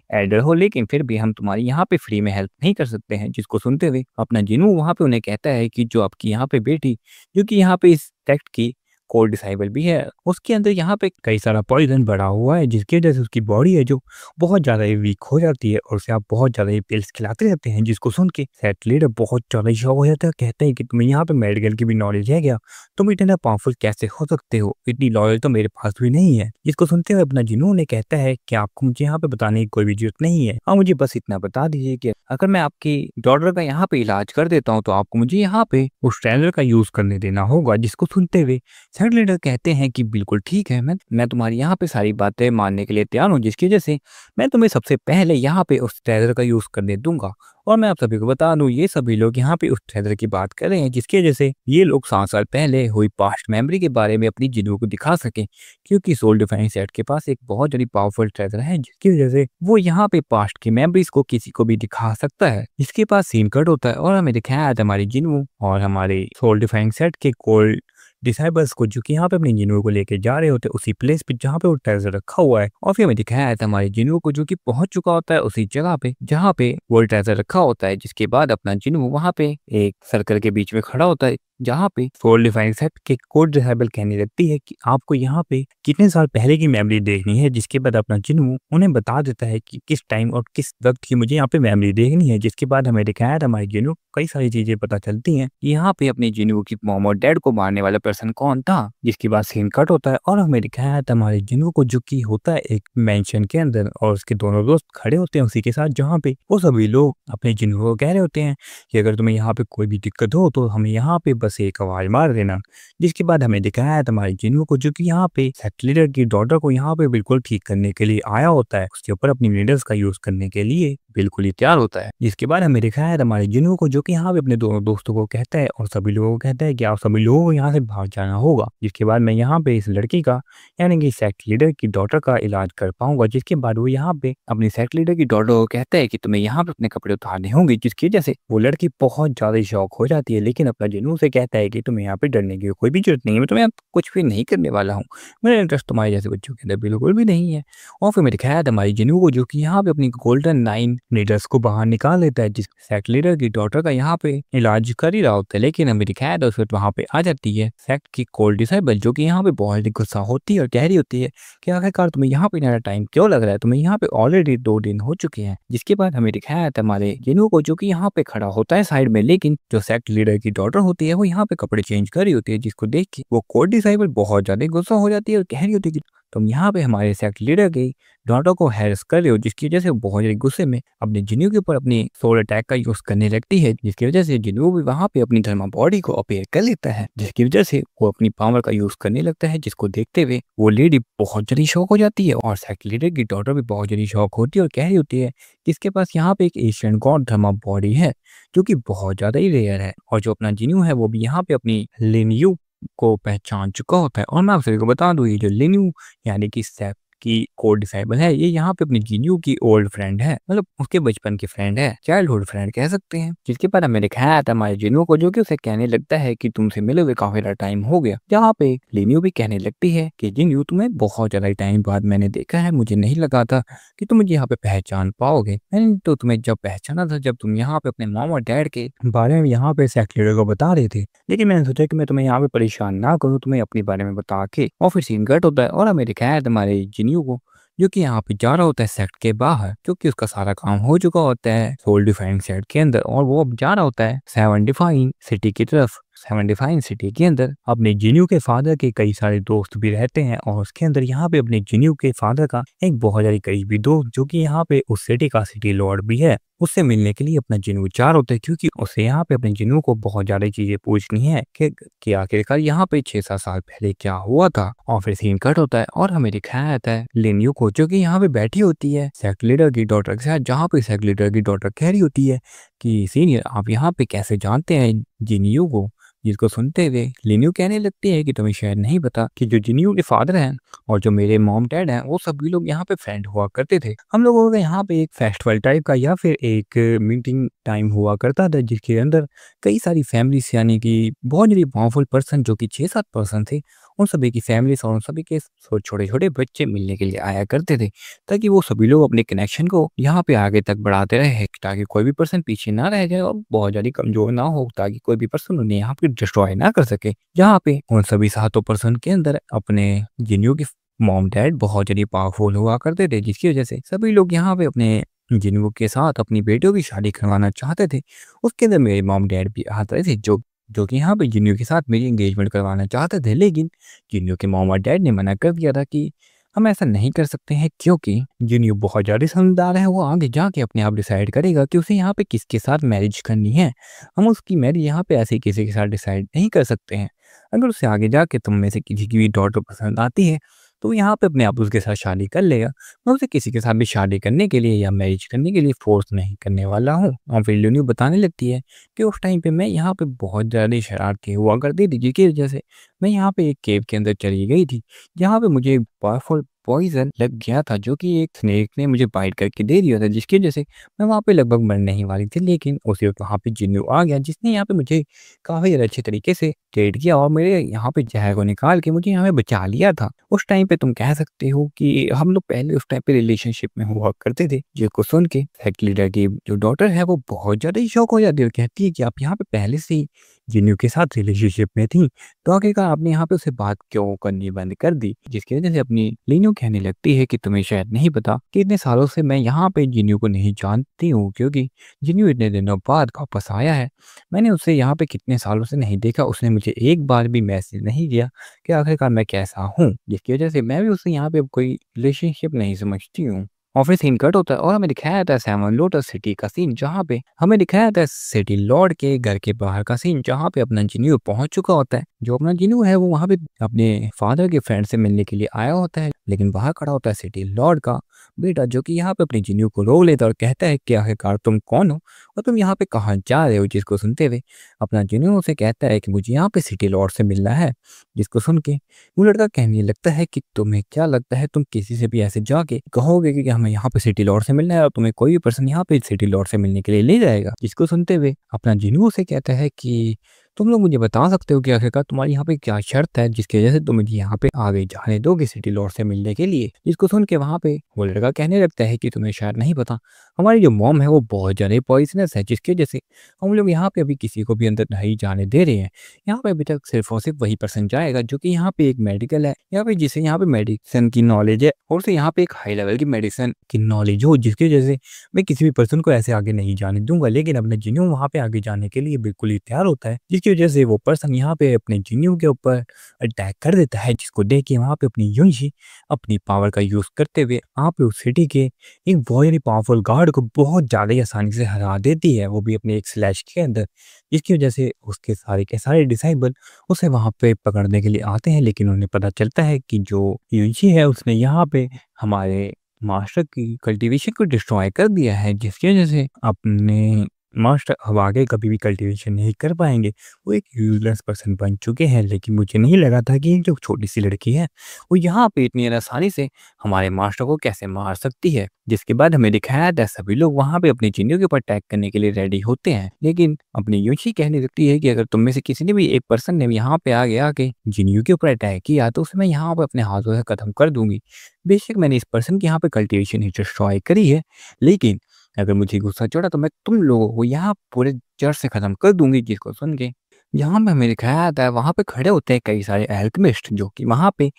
एल्डर हो लेकिन फिर भी हम तुम्हारी यहाँ पे फ्री में हेल्प नहीं कर सकते हैं। जिसको सुनते हुए अपना जिन्नू वहाँ पे उन्हें कहता है कि जो आपकी यहाँ पे बेटी जो कि यहाँ पे इस सेक्ट की कोर डिसाइबल भी है, उसके अंदर यहाँ पे कई सारा पॉइजन बढ़ा हुआ है, जिसकी वजह से उसकी बॉडी है जो बहुत ज़्यादा ही वीक हो जाती है और उसे आप बहुत ज़्यादा ही पिल्स खिलाते रहते हैं। जिसको सुन के सेट लीडर बहुत ज़्यादा शॉक हो जाता है, कहते हैं कि तुम्हें यहाँ पे मेडिकल की भी नॉलेज है क्या, तुम इतना पावरफुल कैसे हो सकते हो, इतनी लॉयल तो मेरे पास भी नहीं है। जिसको सुनते हुए अपना जिन्नू ने कहता है कि आपको मुझे यहाँ पे बताने की कोई भी जरूरत नहीं है, आप मुझे बस इतना बता दीजिए कि अगर मैं आपकी डॉटर का यहाँ पे इलाज कर देता हूँ तो आपको मुझे यहाँ पे उस ट्रेलर का यूज करने देना होगा। जिसको सुनते हुए सेट लीडर कहते हैं कि बिल्कुल ठीक है, मैं तुम्हारी यहाँ पे सारी बातें मानने के लिए तैयार हूँ, जिसकी वजह से मैं तुम्हें सबसे पहले यहाँ पे उस ट्रेजर का यूज करने दूंगा। और मैं आप सभी को बता दूं ये सभी लोग यहाँ पे उस ट्रेजर की बात कर रहे हैं, जिसकी वजह से ये लोग 7 साल पहले हुई पास्ट मेमोरी के बारे में अपनी जिन्नू को दिखा सके, क्योंकि सोल डिफाइनिंग सेट के पास एक बहुत बड़ी पावरफुल ट्रेजर है जिसकी वजह से वो यहाँ पे पास्ट की मेमोरीज को किसी को भी दिखा सकता है। इसके पास सीन कट होता है और हमें दिखाया है हमारी जिन्नू और हमारे सोल डिफाइनिंग सेट के कोल्ड डिसाइबल्स को जो कि यहाँ पे अपने जिन्नू को लेके जा रहे होते हैं उसी प्लेस पे जहाँ पे वो ट्रेजर रखा हुआ है। और फिर हमें दिखाया है हमारे जिन्नू को जो कि पहुंच चुका होता है उसी जगह पे जहाँ पे वो ट्रेजर रखा होता है। जिसके बाद अपना जिन्नू वहाँ पे एक सर्कल के बीच में खड़ा होता है जहाँ पे सोल डिफाइनिंग सेट के कोड डिसाइबल कहने लगती है कि आपको यहाँ पे कितने साल पहले की मेमोरी देखनी है। जिसके बाद अपना जिन्नू उन्हें बता देता है कि किस टाइम और किस वक्त की मुझे यहाँ पे मेमोरी देखनी है। जिसके बाद हमें दिखाया था हमारे जिन्नू कई सारी चीजें पता चलती हैं कि यहाँ पे अपने जिन्नू की मॉम और डैड को मारने वाला पर्सन कौन था। जिसके बाद सीन कट होता है और हमें दिखाया था हमारे जिन्नू को जो कि होता है एक मेंशन के अंदर और उसके दोनों दोस्त खड़े होते हैं उसी के साथ, जहाँ पे वो सभी लोग अपने जिन्नू को कह रहे होते हैं कि अगर तुम्हें यहाँ पे कोई भी दिक्कत हो तो हमें यहाँ पे बस एक आवाज मार देना। जिसके बाद हमें दिखाया है हमारे जिन्नू को जो कि यहाँ पे सेट लीडर की डॉटर को यहाँ पे बिल्कुल ठीक करने के लिए आया होता है, उसके ऊपर अपनी लीडर्स का यूज करने के लिए बिल्कुल ही तैयार होता है। जिसके बाद हमें दिखाया है हमारे जिन्नू को जो कि यहाँ पे अपने दोनों दोस्तों को कहता है और सभी लोगों को कहता है कि आप सभी लोगों को यहाँ से भाग जाना होगा। जिसके बाद मैं यहाँ पे इस लड़की का यानी कि सेक्ट लीडर की डॉटर का इलाज कर पाऊंगा। जिसके बाद वो यहाँ पे अपनी सेक्ट लीडर की डॉटर को कहता है कि तुम्हें यहाँ पे अपने कपड़े उतारने होंगे, जिसकी वजह से वो लड़की बहुत ज्यादा शौक हो जाती है। लेकिन अपना जिन्नू से कहता है कि तुम्हें यहाँ पे डरने की कोई भी जरूरत नहीं है, मैं तुम्हें कुछ भी नहीं करने वाला हूँ, मेरा इंटरेस्ट तुम्हारे जैसे बच्चों के अंदर बिल्कुल भी नहीं है। और फिर मैं दिखाया था हमारी जिन्नू को जो कि यहाँ पे अपनी गोल्डन 9 लीडर्स को बाहर निकाल लेता है, जिस सेक्ट लीडर की डॉटर का यहाँ पे इलाज कर ही रहा होता है। लेकिन हमें दिखाया था उस वक्त वहाँ पे आ जाती है सेक्ट की कोल्ड डिसाइबल जो कि यहाँ पे बहुत ही गुस्सा होती है और कह रही होती है कि आखिरकार तुम्हें यहाँ पे इतना टाइम क्यों लग रहा है, तुम्हें यहाँ पे ऑलरेडी 2 दिन हो चुके हैं। जिसके बाद हमें दिखाया था हमारे जिन्नू को जो कि यहाँ पे खड़ा होता है साइड में, लेकिन जो सेक्ट लीडर की डॉटर होती है वो यहाँ पे कपड़े चेंज कर रही होती है। जिसको देख के वो कोल्ड डिसाइबल बहुत ज्यादा गुस्सा हो जाती है और कह रही होती है कि तुम यहाँ पे हमारे सेक्ट लीडर की डॉटर को हैरेस कर रहे हो। जिसकी वजह से वो बहुत ज्यादा गुस्से में अपने जिन्नू के ऊपर अपनी सोल अटैक का यूज करने लगती है, जिसकी वजह से जिन्नू भी वहाँ पे अपनी धर्मा बॉडी को अपेयर कर लेता है, जिसकी वजह से वो अपनी पावर का यूज करने लगता है। जिसको देखते हुए वो लेडी बहुत जल्दी शॉक हो जाती है और सेक्ट लीडर की डॉटर भी बहुत जल्दी शॉक होती है और कह रही होती है कि इसके पास यहाँ पे एक एशियन गॉड धर्मा बॉडी है जो कि बहुत ज्यादा ही रेयर है। और जो अपना जिन्नू है वो भी यहाँ पे अपनी लिन यू को पहचान चुका होता है। और मैं आप सभी को बता दूँ, ये जो लिन्यू यानी कि सेफ की कोड डिसाइबल है, ये यहाँ पे अपनी जिन्यू की ओल्ड फ्रेंड है, मतलब उसके बचपन की फ्रेंड है, चाइल्डहुड फ्रेंड कह सकते हैं, जिसके बारे में दिखाया था हमारे जिन्यू को, जो कि उसे कहने लगता है कि तुमसे मिले हुए काफी ज़्यादा टाइम हो गया। जहाँ पे लिन्यू भी कहने लगती है कि जिन्यू, तुम्हें बहुत ज़्यादा टाइम बाद मैंने देखा है, मुझे नहीं लगा था कि तुम मुझे यहाँ पे पहचान पाओगे। मैंने तो तुम्हें जब पहचाना था जब तुम यहाँ पे अपने मॉम और डैड के बारे में यहाँ पे सेक्रेटरी को बता रहे थे, लेकिन मैंने सोचा कि मैं तुम्हें यहाँ पे परेशान ना करूँ, तुम्हें अपने बारे में बता के। और फिर सीन कट होता है और हमें दिखाया है तुम्हारे जिन्यू को, जो कि यहाँ पे जा रहा होता है सेक्ट के बाहर, क्योंकि उसका सारा काम हो चुका होता है सोल डिफाइंग सेट के अंदर, और वो अब जा रहा होता है सेवन डिफाइंग सिटी की तरफ। सेवन डिफाइंग सिटी के अंदर अपने जिन्यू के फादर के कई सारे दोस्त भी रहते हैं, और उसके अंदर यहाँ पे अपने जिन्यू के फादर का एक बहुत ज्यादा करीबी दोस्त, जो कि यहाँ पे उस सिटी का सिटी लॉर्ड भी है, उससे मिलने के लिए अपना जिन्नू चार होता है, क्योंकि उसे यहाँ पे अपने जिन्नू को बहुत ज्यादा चीजें पूछनी है कि आखिरकार यहाँ पे 6-7 साल पहले क्या हुआ था। और फिर सीन कट होता है और हमें दिखाया जाता है लिन्यू को, जो कि यहाँ पे बैठी होती है सेक्ट लीडर की डॉटर के साथ, जहाँ पे सेक्ट लीडर की डॉटर कह रही होती है कि सीनियर, आप यहाँ पे कैसे जानते हैं जिन्यू को। जिसको सुनते हुए लिन्यू कहने लगती है कि तुम्हें शायद नहीं पता कि जो जिन्यू के फादर हैं और जो मेरे मॉम डैड हैं, वो सभी लोग यहाँ पे फ्रेंड हुआ करते थे। हम लोगों का यहाँ पे एक फेस्टिवल टाइप का या फिर एक मीटिंग टाइम हुआ करता था, जिसके अंदर कई सारी फैमिलीज यानी कि बहुत सारी पावरफुल पर्सन, जो कि 6-7 पर्सन थे, उन सभी की फैमिलीज और उन सभी के छोटे छोटे बच्चे मिलने के लिए आया करते थे, ताकि वो सभी लोग अपने कनेक्शन को यहाँ पे आगे तक बढ़ाते रहे, ताकि कोई भी पर्सन पीछे ना रह जाए और बहुत ज़्यादा कमजोर ना हो, ताकि कोई भी पर्सन उन्हें यहाँ पे डिस्ट्रॉय ना कर सके। यहाँ पे उन सभी 7 पर्सन के अंदर अपने जिन्यू के मॉम डैड बहुत ज़्यादा पावरफुल हुआ करते थे, जिसकी वजह से सभी लोग यहाँ पे अपने जिन्नू के साथ अपनी बेटियों की शादी करवाना चाहते थे। उसके अंदर मेरे मॉम डैड भी आते थे, जो कि यहाँ पे जिन्नू के साथ मेरी एंगेजमेंट करवाना चाहते थे, लेकिन जिन्नू के मॉम और डैड ने मना कर दिया था कि हम ऐसा नहीं कर सकते हैं, क्योंकि जिन्नू बहुत ज़्यादा समझदार है, वो आगे जाके अपने आप डिसाइड करेगा कि उसे यहाँ पे किसके साथ मैरिज करनी है। हम उसकी मैरिज यहाँ पे ऐसे किसी के साथ डिसाइड नहीं कर सकते हैं। अगर उसे आगे जाके तुम में से किसी की भी डॉटर पसंद आती है, तो वो यहाँ पे अपने आप उसके साथ शादी कर लेगा। मैं उसे किसी के साथ भी शादी करने के लिए या मैरिज करने के लिए फोर्स नहीं करने वाला हूँ। और फिर लिन्यू बताने लगती है कि उस टाइम पे मैं यहाँ पे बहुत ज़्यादा शरारतें हुआ करती थी, जिसकी वजह से मैं यहाँ पे एक केव के अंदर चली गई थी, जहाँ पे मुझे पावरफुल पॉइजन लग गया था, जो कि एक स्नेक ने मुझे बाइट करके दे दिया था, जिसकी वजह से मैं वहाँ पे लगभग मरने ही वाली थी। लेकिन उसी वक्त वहाँ पे जिन्नू आ गया, जिसने यहाँ पे मुझे काफ़ी ज़्यादा अच्छे तरीके से ट्रीट किया और मेरे यहाँ पे जहर को निकाल के मुझे यहाँ पे बचा लिया था। उस टाइम पे तुम कह सकते हो कि हम लोग पहले उस टाइम पे रिलेशनशिप में हुआ करते थे। जिसको सुन के सेक्ट लीडर की जो डॉटर है, वो बहुत ज़्यादा ही शौक हो जाती है और कहती है कि आप यहाँ पे पहले से ही जिन्नू के साथ रिलेशनशिप में थी, तो आखिरकार आपने यहाँ पे उससे बात क्यों करनी बंद कर दी। जिसकी वजह से अपनी लिन्यू कहने लगती है कि तुम्हें शायद नहीं पता कि इतने सालों से मैं यहाँ पे जिन्नू को नहीं जानती हूँ, क्योंकि जिन्नू इतने दिनों बाद वापस आया है। मैंने उससे यहाँ पे कितने सालों से नहीं देखा, उसने मुझे एक बार भी मैसेज नहीं दिया कि आखिरकार मैं कैसा हूँ, जिसकी वजह से मैं भी उससे यहाँ पे अब कोई रिलेशनशिप नहीं समझती हूँ। और फिर सीन कट होता है और हमें दिखाया जाता है सेवन लोटस सिटी का सीन, जहाँ पे हमें दिखाया जाता है सिटी लॉर्ड के घर के बाहर का सीन, जहाँ पे अपना जिन्नू पहुंच चुका होता है। जो अपना जिन्नू है वो वहाँ पे अपने फादर के फ्रेंड से मिलने के लिए आया होता है, लेकिन बाहर खड़ा होता है सिटी लॉर्ड का बेटा, जो कि यहाँ पे अपने जिन्नू को रोक लेता है और कहता है कि आखिरकार तुम कौन हो और तुम यहाँ पे कहाँ जा रहे हो। जिसको सुनते हुए अपना जिन्नू उसे कहता है कि मुझे यहाँ पे सिटी लॉर्ड से मिलना है। जिसको सुन के वो लड़का कहने लगता है कि तुम्हें क्या लगता है तुम किसी से भी ऐसे जाके कहोगे कि हमें यहाँ पे सिटी लॉर्ड से मिलना है और तुम्हें कोई भी पर्सन यहाँ पे सिटी लॉर्ड से मिलने के लिए ले जाएगा। जिसको सुनते हुए अपना जिन्नू उसे कहता है कि तुम लोग मुझे बता सकते हो कि आखिरकार तुम्हारी यहाँ पे क्या शर्त है, जिसकी वजह से तुम मुझे यहाँ पे आगे जाने दोगे सिटी लॉर्ड से मिलने के लिए। जिसको सुन के वहाँ पे वो लड़का कहने लगता है कि तुम्हें शायद नहीं पता, हमारी जो मॉम है वो बहुत ज़्यादा पॉइजनस है, जिसकी वजह से हम लोग यहाँ पे अभी किसी को भी अंदर नहीं जाने दे रहे हैं। यहाँ पे अभी तक सिर्फ और सिर्फ वही पर्सन जाएगा जो कि यहाँ पे एक मेडिकल है या फिर जिसे यहाँ पे मेडिसिन की नॉलेज है और उसे यहाँ पे एक हाई लेवल की मेडिसिन की नॉलेज हो, जिसकी वजह से मैं किसी भी पर्सन को ऐसे आगे नहीं जाने दूंगा। लेकिन अपने जिन्नू वहाँ पे आगे जाने के लिए बिल्कुल ही तैयार होता है, जिसकी वजह से वो पर्सन यहाँ पे अपने जिन्नू के ऊपर अटैक कर देता है। जिसको देख के वहाँ पे अपनी यूनिशी अपनी पावर का यूज करते हुए आप पे उस सिटी के एक बहुत ही पावरफुल गार्ड को बहुत ज़्यादा ही आसानी से हरा देती है, वो भी अपने एक स्लैश के अंदर। जिसकी वजह से उसके सारे के सारे डिसाइबल उसे वहाँ पे पकड़ने के लिए आते हैं, लेकिन उन्हें पता चलता है कि जो यूनिशी है उसने यहाँ पे हमारे मास्टर की कल्टीवेशन को डिस्ट्रॉय कर दिया है, जिसकी वजह से अपने मास्टर अब आगे कभी भी कल्टीवेशन नहीं कर पाएँगे। वो एक यूज़लेस पर्सन बन चुके हैं, लेकिन मुझे नहीं लगा था कि ये जो छोटी-सी लड़की है, वो यहाँ पे इतनी आसानी से हमारे मास्टर को कैसे मार सकती है। जिसके बाद हमें दिखाया था सभी लोग वहाँ पे अपनी चिड़ियों के ऊपर अटैक करने के लिए रेडी होते हैं। लेकिन अपनी यूंशी कहने लगती है कि अगर तुम में से किसी ने भी एक पर्सन ने यहाँ पे आके जिनियो के ऊपर अटैक किया तो उसे मैं यहाँ पे अपने हाथों से खत्म कर दूंगी। बेशक मैंने इस पर्सन की यहाँ पे कल्टीवेशन ही डिस्ट्रॉय करी है, लेकिन अगर मुझे गुस्सा चढ़ा तो मैं तुम लोगों को यहाँ पूरे जड़ से खत्म कर दूंगी। जिसको सुन के यहाँ पे हमें दिखाया जाता है वहाँ पे खड़े होते हैं कई सारे एल्केमिस्ट, जो कि वहाँ पे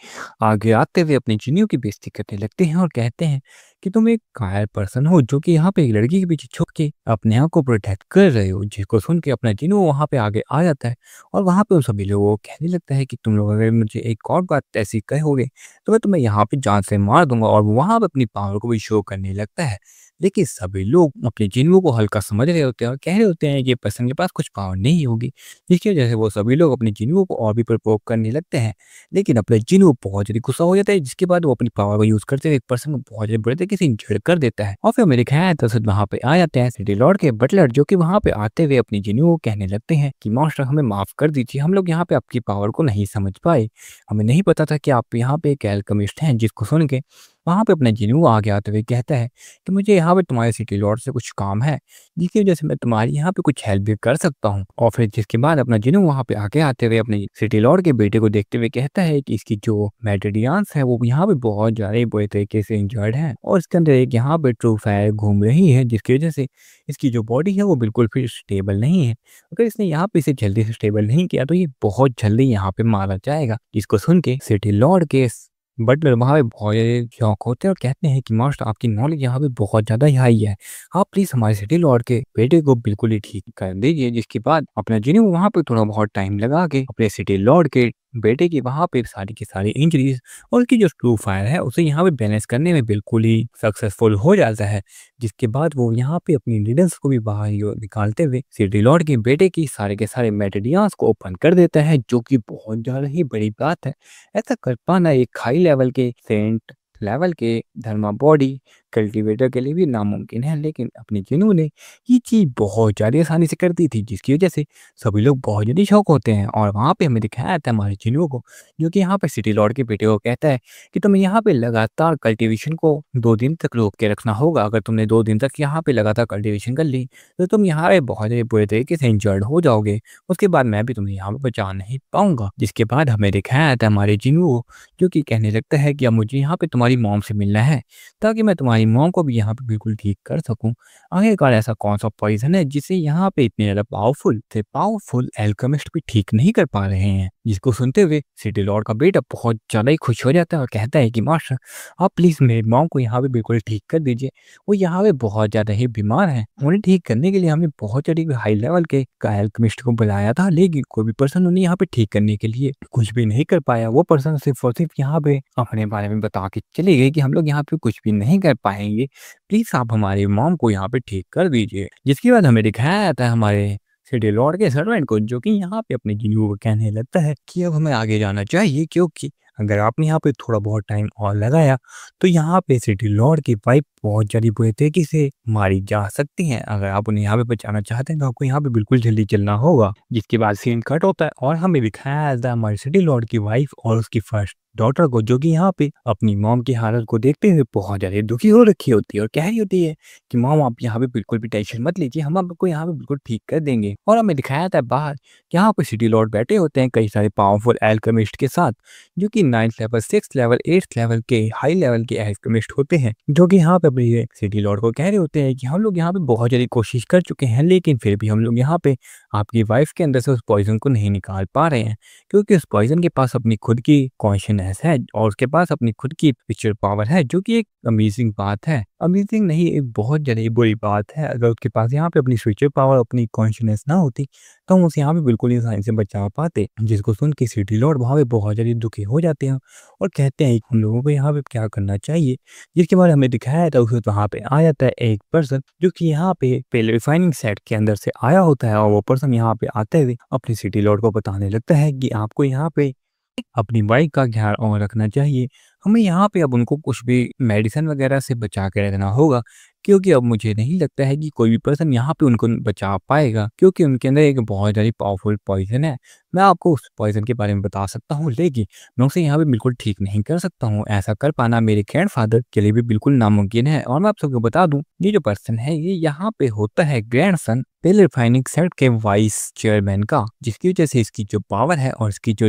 आगे आते हुए अपनी चिनियों की बेइज्जती करने लगते हैं और कहते हैं कि तुम एक कायर पर्सन हो जो कि यहाँ पे एक लड़की के पीछे छुप के अपने आप को प्रोटेक्ट कर रहे हो। जिसको सुन के अपना जिनो वहाँ पे आगे आ जाता है और वहाँ पे उन सभी लोगों को कहने लगता है कि तुम लोग अगर मुझे एक और बात ऐसी कहोगे तो मैं तुम्हें यहाँ पे जान से मार दूंगा, और वहाँ पे अपनी पावर को भी शो करने लगता है। लेकिन सभी लोग अपने जिन्नों को हल्का समझ रहे होते हैं और कह रहे होते हैं कि पर्सन के पास कुछ पावर नहीं होगी, जिसकी वजह से वो सभी लोग अपने जिन्नों को और भी प्रपोक करने लगते हैं। लेकिन अपने जिन्नों बहुत जल्दी गुस्सा हो जाता है, जिसके बाद वो अपनी पावर का यूज करते हुए एक पर्सन को बहुत जल्दी बुरे तरीके से इंजर्ड कर देता है। और फिर मेरे ख्याल दरअसल वहाँ पे आ जाते हैं सिटी लॉर्ड के बटलर, जो कि वहाँ पे आते हुए अपनी जिन्नों को कहने लगते हैं कि मास्टर हमें माफ कर दीजिए, हम लोग यहाँ पे आपकी पावर को नहीं समझ पाए, हमें नहीं पता था कि आप यहाँ पे एक एल्केमिस्ट हैं। जिसको सुन के वहाँ पे अपना जिन्नू आगे आते हुए कहता है कि मुझे यहाँ पे तुम्हारे सिटी लॉर्ड से कुछ काम है, जिसकी वजह से मैं तुम्हारी यहाँ पे कुछ हेल्प भी कर सकता हूँ। और फिर जिसके बाद अपना जिन्नू वहाँ पे आगे आते हुए अपने सिटी लॉर्ड के बेटे को देखते हुए कहता है कि इसकी जो मेटेरियंस है वो यहाँ पे बहुत ज़्यादा बुरे तरीके से इंजर्ड है और इसके अंदर एक यहाँ पे ट्रू फायर घूम रही है, जिसकी वजह से इसकी जो बॉडी है वो बिल्कुल फिर स्टेबल नहीं है। अगर इसने यहाँ पे इसे जल्दी से स्टेबल नहीं किया तो ये बहुत जल्दी यहाँ पे मारा जाएगा। जिसको सुन के सिटी लॉर्ड के बटलर वहाँ पे बहुत ज़्यादा शौक होते हैं और कहते हैं कि मास्टर आपकी नॉलेज यहाँ पे बहुत ज़्यादा हाई है, आप प्लीज़ हमारे सिटी लॉर्ड के बेटे को बिल्कुल ही ठीक कर दीजिए। जिसके बाद अपना जिन्हें वहाँ पे थोड़ा बहुत टाइम लगा के अपने सिटी लॉर्ड के बेटे की वहाँ पे सारी की सारी इंजरीज और उसकी जो ट्रू फायर है उसे यहाँ पे बैलेंस करने में बिल्कुल ही सक्सेसफुल हो जाता है। जिसके बाद वो यहाँ पे अपनी लीडर्स को भी बाहर ही निकालते हुए सिटी लॉर्ड के बेटे की सारे के सारे मेटेरियल्स को ओपन कर देता है, जो कि बहुत ज़्यादा ही बड़ी बात है। ऐसा कर पाना एक हाई लेवल के सेंट लेवल के धर्मा बॉडी कल्टीवेटर के लिए भी नामुमकिन है, लेकिन अपने जिन्हों ने ये चीज़ बहुत ज़्यादा आसानी से कर दी थी, जिसकी वजह से सभी लोग बहुत जल्दी शौक होते हैं। और वहाँ पे हमें दिखाया था हमारे जिन्हों को, जो कि यहाँ पे सिटी लॉर्ड के बेटे को कहता है कि तुम्हें यहाँ पे लगातार कल्टीवेशन को 2 दिन तक रोक के रखना होगा। अगर तुमने 2 दिन तक यहाँ पे लगातार कल्टीवेशन कर ली तो तुम यहाँ पे बहुत ज़्यादा बुरे तरीके से इंजर्ड हो जाओगे, उसके बाद मैं भी तुम्हें यहाँ पे बचा नहीं पाऊंगा। जिसके बाद हमें दिखाया था हमारे जिन्हों, जो कि कहने लगता है कि अब मुझे यहाँ पे तुम्हारी मॉम से मिलना है ताकि मैं तुम्हारी मॉम को भी यहाँ पे बिल्कुल ठीक कर सकूं। आखिरकार ऐसा कौन सा पॉइजन है जिसे यहाँ पे इतने ज़्यादा पावरफुल एल्केमिस्ट भी ठीक नहीं कर पा रहे हैं। जिसको सुनते हुए सिटी लॉर्ड का बेटा बहुत ज़्यादा ही खुश हो जाता है और कहता है कि मास्टर आप प्लीज़ मेरी मॉम को यहाँ पे बिल्कुल ठीक कर दीजिए, वो यहाँ पे बहुत ज़्यादा ही बीमार हैं। उन्हें ठीक करने के लिए हमने बहुत ज़्यादा हाई लेवल के एल्केमिस्ट को बुलाया था, लेकिन कोई भी पर्सन उन्हें यहाँ पे ठीक करने के लिए कुछ भी नहीं कर पाया। वो पर्सन सिर्फ और सिर्फ यहाँ पे अपने बारे में बता के चले गए कि हम लोग यहाँ पे कुछ भी नहीं कर पाएंगे, प्लीज़ आप हमारी मॉम को यहाँ पे ठीक कर दीजिए। जिसके बाद हमें दिखाया जाता है हमारे सिटी लॉर्ड के सर्वेंट को, जो कि यहाँ पे अपने जिन्हों को कहने लगता है कि अब हमें आगे जाना चाहिए, क्योंकि अगर आपने यहाँ पे थोड़ा बहुत टाइम और लगाया तो यहाँ पे सिटी लॉर्ड की वाइफ बहुत ज़्यादा बुरे तरीके से मारी जा सकती हैं। अगर आप उन्हें यहाँ पे बचाना चाहते हैं तो आपको यहाँ पे बिल्कुल जल्दी चलना होगा। जिसके बाद सीन कट होता है और हमें दिखाया जाता है हमारे सिटी लॉर्ड की वाइफ और उसकी फर्स्ट डॉटर को, जो कि यहाँ पे अपनी मॉम की हालत को देखते हुए बहुत ज़्यादा दुखी हो रखी होती है और कह रही होती है कि मॉम आप यहाँ पे बिल्कुल भी टेंशन मत लीजिए, हम आपको यहाँ पे बिल्कुल ठीक कर देंगे। और हमें दिखाया था बाहर यहाँ पे सिटी लॉर्ड बैठे होते हैं कई सारे पावरफुल एल्केमिस्ट के साथ, जो कि 9th level 6th level 8th level के हाई लेवल के एल्केमिस्ट होते हैं, जो कि यहाँ पे अपने सिटी लॉर्ड को कह रहे होते हैं कि हम लोग यहाँ पे बहुत ज़्यादा कोशिश कर चुके हैं, लेकिन फिर भी हम लोग यहाँ पे आपकी वाइफ के अंदर से उस पॉइजन को नहीं निकाल पा रहे हैं, क्योंकि उस पॉइजन के पास अपनी खुद की कॉन्शियसनेस है और उसके पास अपनी खुद की पिक्चर पावर है, जो कि एक अमेजिंग बात है। अमेजिंग नहीं, एक बहुत ज़्यादा बुरी बात है। अगर उसके पास यहाँ पे अपनी स्विचर पावर अपनी कॉन्शियसनेस ना होती तो हम उसे यहाँ पे बिल्कुल ही आसानी से बचा पाते। जिसको सुन के सिटी लॉर्ड वहाँ पे बहुत ज़्यादा दुखी हो जाते हैं और कहते हैं कि हम लोगों को यहाँ पे क्या करना चाहिए। जिसके बाद हमें दिखाया था उस वक्त वहाँ पे आ जाता है एक पर्सन, जो कि यहाँ पे पहले रिफाइनिंग सेट के अंदर से आया होता है और वो पर्सन यहाँ पे आते हुए अपनी सिटी लॉर्ड को बताने लगता है कि आपको यहाँ पे अपनी वाइफ का ख्याल और रखना चाहिए। हमें यहाँ पे अब उनको कुछ भी मेडिसिन वगैरह से बचा के रखना होगा, क्योंकि अब मुझे नहीं लगता है कि कोई भी पर्सन यहाँ पे उनको बचा पाएगा, क्योंकि उनके अंदर एक बहुत ज़्यादा पावरफुल पॉइज़न है। मैं आपको उस पॉइज़न के बारे में बता सकता हूँ, लेकिन मैं उसे यहाँ पे बिल्कुल ठीक नहीं कर सकता हूँ। ऐसा कर पाना मेरे ग्रैंडफ़ादर के लिए भी बिल्कुल नामुमकिन है। और मैं आप सबको बता दूँ, ये जो पर्सन है ये यहाँ पे होता है ग्रैंडसन तेल रिफाइनिंग सेक्टर के वाइस चेयरमैन का, जिसकी वजह से इसकी जो पावर है और इसकी जो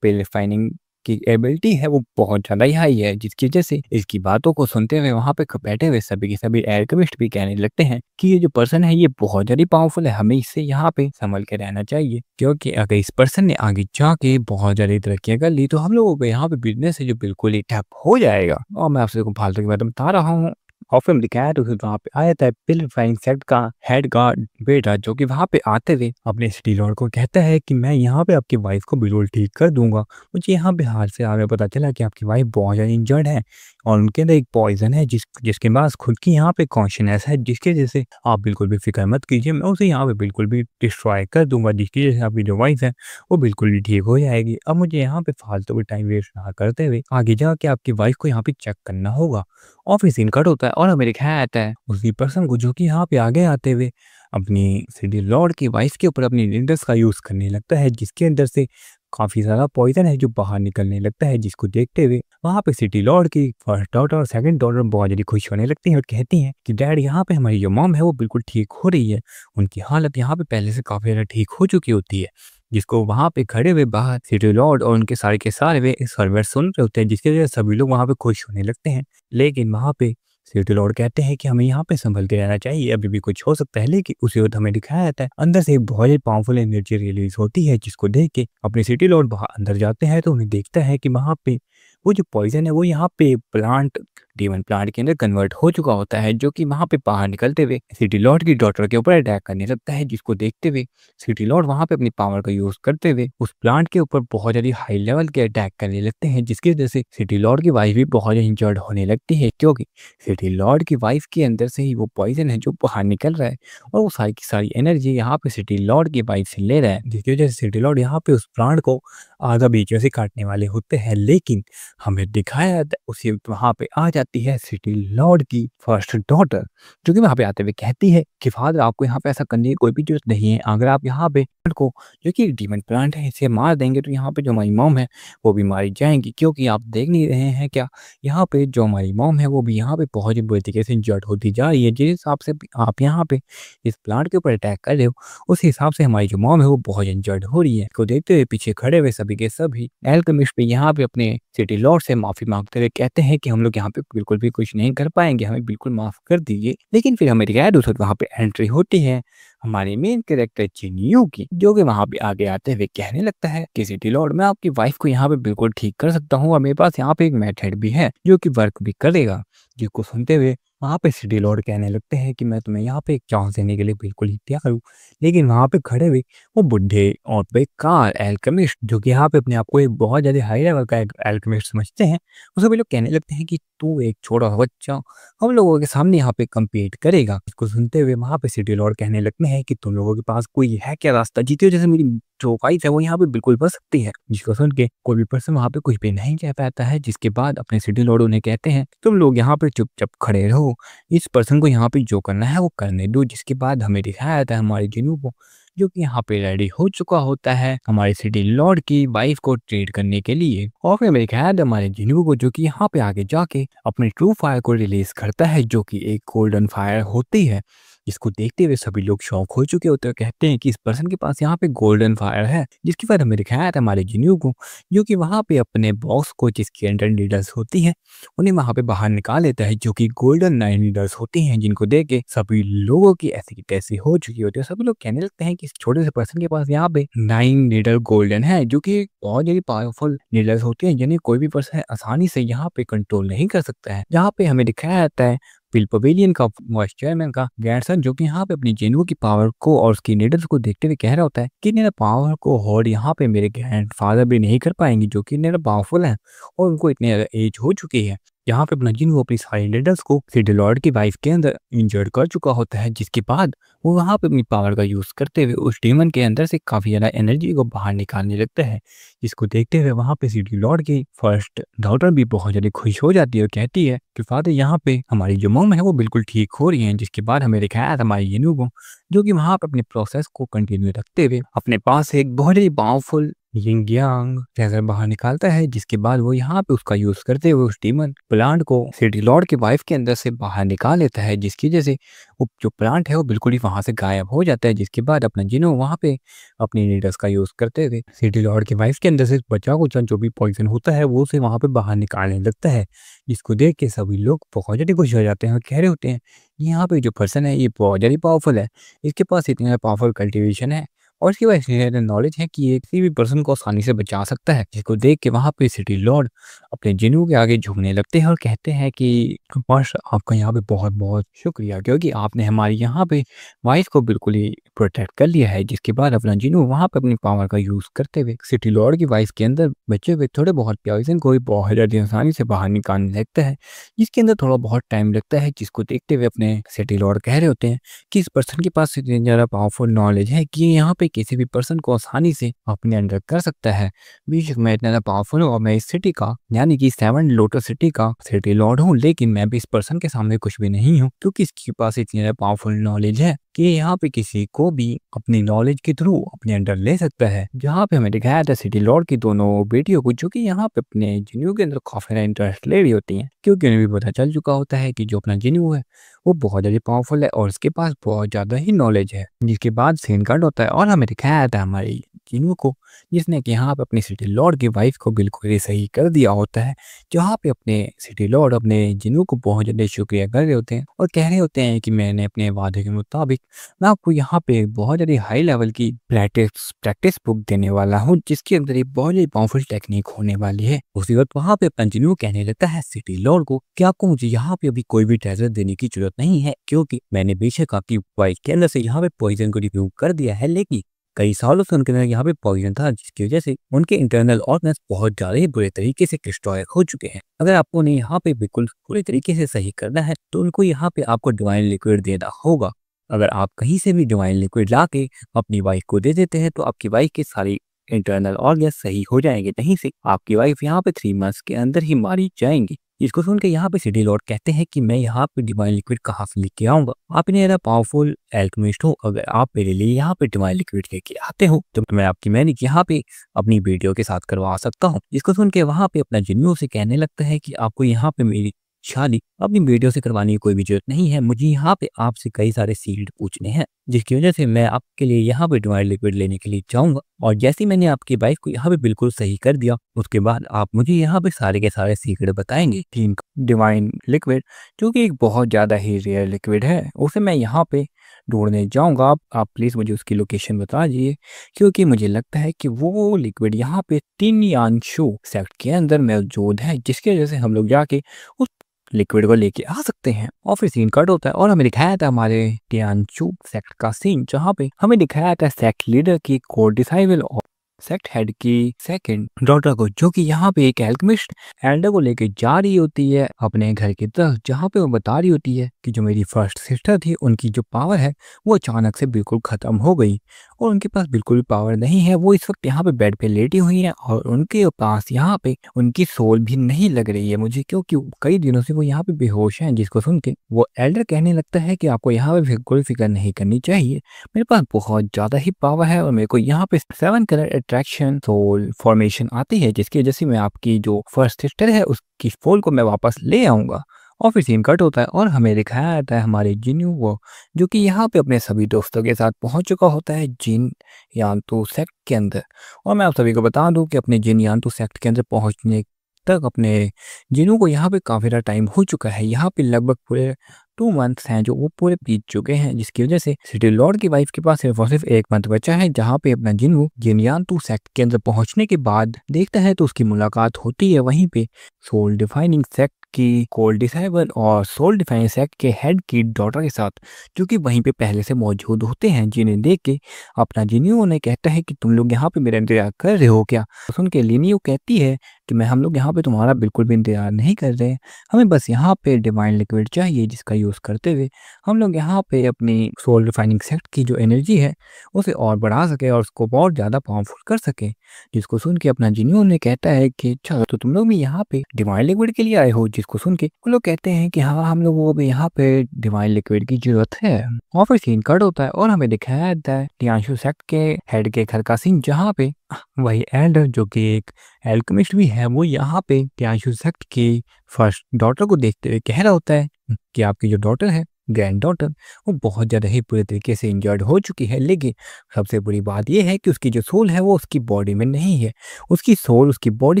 रिफाइनिंग की एबिलिटी है वो बहुत ज़्यादा ही हाई है, जिसकी वजह से इसकी बातों को सुनते हुए वहाँ पे बैठे हुए सभी के सभी एल्केमिस्ट भी कहने लगते हैं कि ये जो पर्सन है ये बहुत ज़्यादा पावरफुल है, हमें इससे यहाँ पे संभल के रहना चाहिए, क्योंकि अगर इस पर्सन ने आगे जाके बहुत ज़्यादा तरक्कियाँ कर ली तो हम लोगों को यहाँ पे बिजनेस है जो बिल्कुल ही ठप हो जाएगा। और मैं आपसे को फालतू की बात बता रहा हूँ। और फिर दिखाया तो फिर वहाँ पे आया था पिल रिफाइनिंग सेक्टर का हेड गार्ड बेटा, जो कि वहाँ पे आते हुए अपने सिटी लॉर्ड को कहता है कि मैं यहाँ पे आपकी वाइफ को बिल्कुल ठीक कर दूंगा। मुझे यहाँ पे हाल से आगे पता चला कि आपकी वाइफ बहुत ज़्यादा इंजर्ड है और उनके अंदर एक पॉइजन है जिसके पास खुद की यहाँ पे कॉन्शियसनेस है, जिसकी वजह से आप बिल्कुल भी फिक्र मत कीजिए, मैं उसे यहाँ पे बिल्कुल भी डिस्ट्रॉय कर दूंगा, जिसकी वजह से आपकी जो वाइफ है वो बिल्कुल भी ठीक हो जाएगी। अब मुझे यहाँ पे फालतू भी टाइम वेस्ट ना करते हुए आगे जाके आपकी वाइफ को यहाँ पे चेक करना होगा। ऑफिस इन कट होता है और हमें दिखाया जाता है उसी पर्सन को जो कि यहाँ पे आगे आते हुए अपनी सिटी लॉर्ड की वाइफ के ऊपर अपनी निंदस का यूज़ करने लगता है, जिसके अंदर से काफ़ी ज़्यादा पॉइजन है जो बाहर निकलने लगता है, जिसको देखते हुए वहाँ पे सिटी लॉर्ड की फर्स्ट डॉटर और सेकंड डॉटर बहुत ज़्यादा खुश होने लगती हैं और कहती हैं कि डैड यहाँ पे हमारी जो मॉम है वो बिल्कुल ठीक हो रही है, उनकी हालत यहाँ पे पहले से काफ़ी ज़्यादा ठीक हो चुकी होती है। जिसको वहाँ पे खड़े हुए बाहर सिटी लॉर्ड और उनके सारे के सारे वे सर्वर सुन रहे होते हैं, जिसकी वजह से सभी लोग वहाँ पे खुश होने लगते हैं। लेकिन वहाँ पे सिटी लॉर्ड कहते हैं कि हमें यहाँ पे संभल के रहना चाहिए, अभी भी कुछ हो सकता है। लेकिन उसी वक्त हमें दिखाया जाता है अंदर से एक बहुत ही पावरफुल एनर्जी रिलीज होती है, जिसको देख के अपने सिटी लॉर्ड बाहर अंदर जाते हैं तो उन्हें देखता है कि वहाँ पे वो जो पॉइजन है वो यहाँ पे प्लांट डीमन प्लांट के अंदर कन्वर्ट हो चुका होता है, जो कि वहाँ पे बाहर निकलते हुए सिटी लॉर्ड की डॉटर के ऊपर अटैक करने लगता है, जिसको देखते हुए सिटी लॉर्ड वहाँ पे अपनी पावर का यूज करते हुए उस प्लांट के ऊपर बहुत ज़्यादा हाई लेवल के अटैक करने लगते हैं, जिसकी वजह से सिटी लॉर्ड की वाइफ भी बहुत ज़्यादा इंजर्ड होने लगती है, क्योंकि सिटी लॉर्ड की वाइफ के अंदर से ही वो पॉइजन है जो बाहर निकल रहा है और वो सारी की सारी एनर्जी यहाँ पे सिटी लॉर्ड की वाइफ से ले रहा है, जिसकी वजह से सिटी लॉर्ड यहाँ पे उस प्लांट को आधा बीचों से काटने वाले होते हैं। लेकिन हमें दिखाया जाता है उसी वक्त वहाँ पे आ जाती है सिटी लॉर्ड की फर्स्ट डॉटर, जो कि वहाँ पे आते हुए कहती है कि फादर आपको यहाँ पे ऐसा करने की कोई भी जरूरत नहीं है, अगर आप यहाँ पे को जो कि डीमन प्लांट है इसे मार देंगे तो यहाँ पे जो हमारी मॉम है वो भी मारी जाएंगी, क्योंकि आप देख नहीं रहे हैं क्या यहाँ पे जो हमारी मॉम है वो भी यहाँ पे बहुत ही बुरी तरीके से इंजर्ड होती जा रही है। जिस हिसाब से आप यहाँ पे इस प्लांट के ऊपर अटैक कर रहे हो उस हिसाब से हमारी जो मॉम है वो बहुत इंजर्ड हो रही है। को देखते हुए पीछे खड़े हुए सभी के सभी एल्केमिस्ट पे यहाँ पे अपने सिटी लॉर्ड से माफी मांगते हुए कहते हैं कि हम लोग यहाँ पे बिल्कुल भी कुछ नहीं कर पाएंगे, हमें बिल्कुल माफ कर दीजिए। लेकिन फिर हमें दिखाया दूसरा वहाँ पे एंट्री होती है हमारे मेन कैरेक्टर चिनियो की, जो कि वहाँ पे आगे आते हुए कहने लगता है कि सिटी लॉर्ड मैं आपकी वाइफ को यहाँ पे बिल्कुल ठीक कर सकता हूँ और मेरे पास यहाँ पे एक मेथड भी है जो कि वर्क भी करेगा। जिसको सुनते हुए वहाँ पे सिटी लॉर्ड कहने लगते हैं कि मैं तुम्हें यहाँ पे एक चांस देने के लिए बिल्कुल ही तैयार हूँ। लेकिन वहाँ पे खड़े हुए वो बुढ़े और बेकार एल्केमिस्ट, जो कि यहाँ पे अपने आप को एक बहुत ज़्यादा हाई लेवल का एल्केमिस्ट समझते हैं, वो सभी लोग कहने लगते हैं कि तू एक छोटा सा बच्चा हम लोगों के सामने यहाँ पे कम्पीट करेगा। इसको सुनते हुए वहाँ पे सिटी लॉर्ड कहने लगते हैं कि तुम लोगों के पास कोई है क्या रास्ता जीते हो, जैसे मेरी जो वाइफ है वो यहाँ पे बिल्कुल बच सकती है। जिसको सुन के कोई भी पर्सन वहाँ पे कुछ भी नहीं कह पाता है, जिसके बाद अपने सिटी लॉर्ड उन्हें कहते हैं तुम लोग यहाँ पे चुपचाप खड़े रहो, इस पर्सन को यहाँ पे जो करना है वो करने दो। जिसके बाद हमें दिखाया जाता है हमारे जिनू को, जो कि यहाँ पे रेडी हो चुका होता है हमारे सिटी लॉर्ड की वाइफ को ट्रीट करने के लिए। और फिर मेरे ख्याल हमारे जिनू को, जो कि यहाँ पे आगे जाके अपनी ट्रू फायर को रिलीज करता है, जो कि एक गोल्डन फायर होती है। इसको देखते हुए सभी लोग शौक हो चुके होते हैं, कहते हैं कि इस पर्सन के पास यहाँ पे गोल्डन फायर है। जिसके बाद हमें दिखाया था हमारे जिन्यू को, जो कि वहाँ पे अपने बॉस को जिसकी अंडर लीडर्स होती है उन्हें वहाँ पे बाहर निकाल लेता है, जो कि गोल्डन 9 लीडर्स होती हैं, जिनको देख के सभी लोगों की ऐसी की तैसी हो चुकी होती है। सभी लोग कहने लगते हैं कि इस छोटे से पर्सन के पास यहाँ पे 9 लीडर गोल्डन है, जो कि बहुत ज्यादा पावरफुल लीडर्स होती हैं, जिन्हें कोई भी पर्सन आसानी से यहाँ पे कंट्रोल नहीं कर सकता है। जहाँ पे हमें दिखाया जाता है पिल पवेलियन का वाइस चेयरमैन का ग्रैंडसन, जो कि यहाँ पे अपनी जेनुओ की पावर को और उसकी नीडल्स को देखते हुए कह रहा होता है कि मेरा पावर को होल्ड यहाँ पे मेरे ग्रैंडफादर भी नहीं कर पाएंगे, जो कि मेरा पावरफुल है और उनको इतनी ज़्यादा एज हो चुकी है। यहाँ पे अपना जिन्हों अपनी सारी लीडर्स को सिटी लॉर्ड की वाइफ के अंदर इंजर्ड कर चुका होता है, जिसके बाद वो वहाँ पे अपनी पावर का यूज़ करते हुए उस डीमन के अंदर से काफ़ी ज़्यादा एनर्जी को बाहर निकालने लगता है। जिसको देखते हुए वहाँ पे सिटी लॉर्ड की फर्स्ट डॉटर भी बहुत ज़्यादा खुश हो जाती है और कहती है कि फादर यहाँ पे हमारी जो मॉम है वो बिल्कुल ठीक हो रही है। जिसके बाद हमें दिखाया था हमारी यीनू को, जो कि वहाँ पे अपने प्रोसेस को कंटिन्यू रखते हुए अपने पास से एक बहुत ही पावरफुल यिंग यांग ट्रेजर बाहर निकालता है। जिसके बाद वो यहाँ पे उसका यूज करते हुए उस डीमन प्लांट को सिटी लॉर्ड की वाइफ के अंदर से बाहर निकाल लेता है, जिसकी वजह से वो जो प्लांट है वो बिल्कुल ही वहां से गायब हो जाता है। जिसके बाद अपना जिनो वहां पे अपनी नीडल्स का यूज करते हुए सिटी लॉर्ड की वाइफ के अंदर से बचा कुचा जो भी पॉइजन होता है वो उसे वहां पे बाहर निकालने लगता है। जिसको देख के सभी लोग बहुत ज्यादा खुश हो जाते हैं और कह रहे होते हैं यहाँ पे जो पर्सन है ये बहुत ज्यादा पावरफुल है, इसके पास इतना पावरफुल कल्टीवेशन है और इसके पास इतनी ज़्यादा नॉलेज है कि ये किसी भी पर्सन को आसानी से बचा सकता है। जिसको देख के वहाँ पे सिटी लॉर्ड अपने जिन्हों के आगे झुकने लगते हैं और कहते हैं कि मास्टर आपका यहाँ पे बहुत बहुत शुक्रिया, क्योंकि आपने हमारी यहाँ पे वाइफ को बिल्कुल ही प्रोटेक्ट कर लिया है। जिसके बाद अपना जिन्हों वहाँ पे अपनी पावर का यूज़ करते हुए सिटी लॉर्ड की वाइफ के अंदर बचे हुए थोड़े बहुत पॉइजन को भी बहुत ज़्यादा आसानी से बाहर निकालने लगता है, जिसके अंदर थोड़ा बहुत टाइम लगता है। जिसको देखते हुए अपने सिटी लॉर्ड कह रहे होते हैं कि इस पर्सन के पास इतनी ज़्यादा पावरफुल नॉलेज है कि ये यहाँ पे किसी भी पर्सन को आसानी से अपने अंडर कर सकता है। बेशक मैं इतना ज़्यादा पावरफुल हूँ और मैं इस सिटी का यानी कि 7 लोटस सिटी का सिटी लॉर्ड हूँ, लेकिन मैं भी इस पर्सन के सामने कुछ भी नहीं हूँ, क्योंकि इसके पास इतनी ज़्यादा पावरफुल नॉलेज है कि यहाँ पे किसी को भी अपनी नॉलेज के थ्रू अपने अंडर ले सकता है। जहाँ पे हमें दिखाया था सिटी लॉर्ड की दोनों बेटियों को, जो कि यहाँ पे अपने जिन्हों के अंदर काफी इंटरेस्ट ले रही होती हैं, क्योंकि उन्हें भी पता चल चुका होता है कि जो अपना जिन्हों है वो बहुत ज़्यादा पावरफुल है और उसके पास बहुत ज़्यादा ही नॉलेज है। जिसके बाद सीन कट होता है और हमें दिखाया था हमारी जिन्हों को, जिसने कि यहाँ पे अपनी सिटी लॉर्ड की वाइफ को बिल्कुल ही सही कर दिया होता है। जहाँ पे अपने सिटी लॉर्ड अपने जिन्हों को बहुत ज़्यादा शुक्रिया कर रहे होते हैं और कह रहे होते हैं कि मैंने अपने वादे के मुताबिक मैं आपको यहाँ पे बहुत ज़्यादा हाई लेवल की प्रैक्टिस बुक देने वाला हूँ, जिसके अंदर एक बहुत ही पावरफुल टेक्निक होने वाली है। उसी वक्त वहाँ पे अपना जिन्हों कहने लगता है सिटी लॉर्ड को कि आपको मुझे यहाँ पे अभी कोई भी ट्रेजर देने की जरूरत नहीं है, क्योंकि मैंने बेशक आपकी वाइफ के अंदर से यहाँ पे पॉइजन को रिमूव कर दिया है, लेकिन कई सालों से उनके अंदर यहाँ पे पॉइजन था, जिसकी वजह से उनके इंटरनल ऑर्गन्स बहुत ज़्यादा ही बुरे तरीके से डिस्ट्रॉय हो चुके हैं। अगर आपको उन्हें यहाँ पे बिल्कुल पूरे तरीके से सही करना है तो उनको यहाँ पे आपको डिवाइन लिक्विड देना होगा। अगर आप कहीं से भी डिवाइन लिक्विड ला के अपनी वाइफ को दे देते हैं तो आपकी वाइफ की सारी इंटरनल ऑर्गन्स सही हो जाएंगे, नहीं से आपकी वाइफ यहाँ पे 3 मंथ्स के अंदर ही मारी जाएंगी। इसको सुन के यहाँ पे सिटी लॉर्ड कहते हैं कि मैं यहाँ पे डिवाइन लिक्विड कहाँ से लेके आऊंगा, आप इन्हें ज़्यादा पावरफुल एल्केमिस्ट हो, अगर आप मेरे लिए यहाँ पे डिवाइन लिक्विड लेके आते हो तो मैं आपकी मैरिज यहाँ पे अपनी बेटियों के साथ करवा सकता हूँ। इसको सुन के वहाँ पे अपना जिन्हों से कहने लगता है कि आपको यहाँ पे मेरी शादी अपनी बेटियों से करवाने की कोई भी जरूरत नहीं है, मुझे यहाँ पे आपसे कई सारे सील्ड पूछने हैं, जिसकी वजह से मैं आपके लिए यहाँ पे डिवाइन लिक्विड लेने के लिए जाऊँगा। और जैसे ही मैंने आपकी वाइफ को यहाँ पे बिल्कुल सही कर दिया, उसके बाद आप मुझे यहाँ पे सारे के सारे सीक्रेट बताएंगे। तीन डिवाइन लिक्विड जो कि एक बहुत ज़्यादा ही रेयर लिक्विड है, उसे मैं यहाँ पे ढूंढने जाऊँगा। आप प्लीज़ मुझे उसकी लोकेशन बता दीजिए, क्योंकि मुझे लगता है कि वो लिक्विड यहाँ पे तिनयानशु सेक्ट के अंदर मौजूद है, जिसकी वजह से हम लोग जाके उस लिक्विड को लेके आ सकते हैं। और फिर सीन कट होता है और हमें दिखाया था हमारे टियानचू सेक्ट का सीन, जहाँ पे हमें दिखाया था सेक्ट लीडर की कोर डिसाइबल और सेक्ट हेड की सेकंड डॉटर को, जो कि यहाँ पे एक एल्केमिस्ट एल्डर को लेके जा रही होती है अपने घर की तरफ, जहाँ पे वो बता रही होती है कि जो मेरी फर्स्ट सिस्टर थी उनकी जो पावर है वो अचानक से बिल्कुल ख़त्म हो गई और उनके पास बिल्कुल भी पावर नहीं है। वो इस वक्त यहाँ पे बेड पे लेटी हुई है और उनके पास यहाँ पे उनकी सोल भी नहीं लग रही है मुझे, क्योंकि कई दिनों से वो यहाँ पे बेहोश हैं। जिसको सुन के वो एल्डर कहने लगता है कि आपको यहाँ पे बिल्कुल फिक्र नहीं करनी चाहिए, मेरे पास बहुत ज़्यादा ही पावर है और मेरे को यहाँ पे 7 कलर अट्रैक्शन सोल फॉर्मेशन आती है, जिसकी वजह से मैं आपकी जो फर्स्ट सिस्टर है उसकी सोल को मैं वापस ले आऊँगा। और फिर सीन कट होता है और हमें दिखाया जाता है हमारे जिन्यू वो, जो कि यहाँ पे अपने सभी दोस्तों के साथ पहुँच चुका होता है जिन यान्तु सेक्ट के अंदर। और मैं आप सभी को बता दूं कि अपने जिन यान्तु सेक्ट के अंदर पहुँचने तक अपने जिनू को यहाँ पे काफ़ी ज़्यादा टाइम हो चुका है। यहाँ पे लगभग पूरे 2 मंथ्स हैं जो वो पूरे बीत चुके हैं, जिसकी वजह से सिटी लॉर्ड की वाइफ के पास सिर्फ और सिर्फ 1 मंथ बचा है, जहाँ पे अपना जिनू जिनयान्तु सेक्ट के अंदर पहुँचने के बाद देखता है तो उसकी मुलाकात होती है वहीं पे सोल डिफाइनिंग सेक्ट की कोल्ड डिसेबल और सोल डिफेंस एक्ट के हेड की डॉटर के साथ, जो कि वहीं पे पहले से मौजूद होते हैं, जिन्हें देख के अपना जिनियो उन्हें कहता है कि तुम लोग यहाँ पे मेरा इंतजार कर रहे हो क्या। तो सुन के लिनियो कहती है कि हम लोग यहाँ पे तुम्हारा बिल्कुल भी इंतजार नहीं कर रहे, हमें बस यहाँ पे डिवाइन लिक्विड चाहिए जिसका यूज़ करते हुए हम लोग यहाँ पे अपनी सोल रिफाइनिंग सेक्ट की जो एनर्जी है उसे और बढ़ा सके और उसको बहुत ज़्यादा पावरफुल कर सके। जिसको सुन के अपना जिनियो उन्हें कहता है कि अच्छा तो तुम लोग भी यहाँ पे डिवाइन लिक्विड के लिए आए हो। जिसको सुन के वो लोग कहते हैं कि हाँ हम लोगों को भी यहाँ पे डिवाइन लिक्विड की जरूरत है। और फिर सीन कट होता है और हमें दिखाया जाता है टियांशु सेक्ट के हेड के घर का सीन, जहाँ पे वही एल्डर जो कि एक एल्केमिस्ट भी है वो यहाँ पे टियांशु सेक्ट की फर्स्ट डॉटर को देखते हुए कह रहा होता है कि आपकी जो डॉटर है ग्रैंड डॉटर वो बहुत ज़्यादा ही पूरे तरीके से इंजर्ड हो चुकी है, लेकिन सबसे बुरी बात यह है कि उसकी जो सोल है वो उसकी बॉडी में नहीं है, उसकी सोल उसकी बॉडी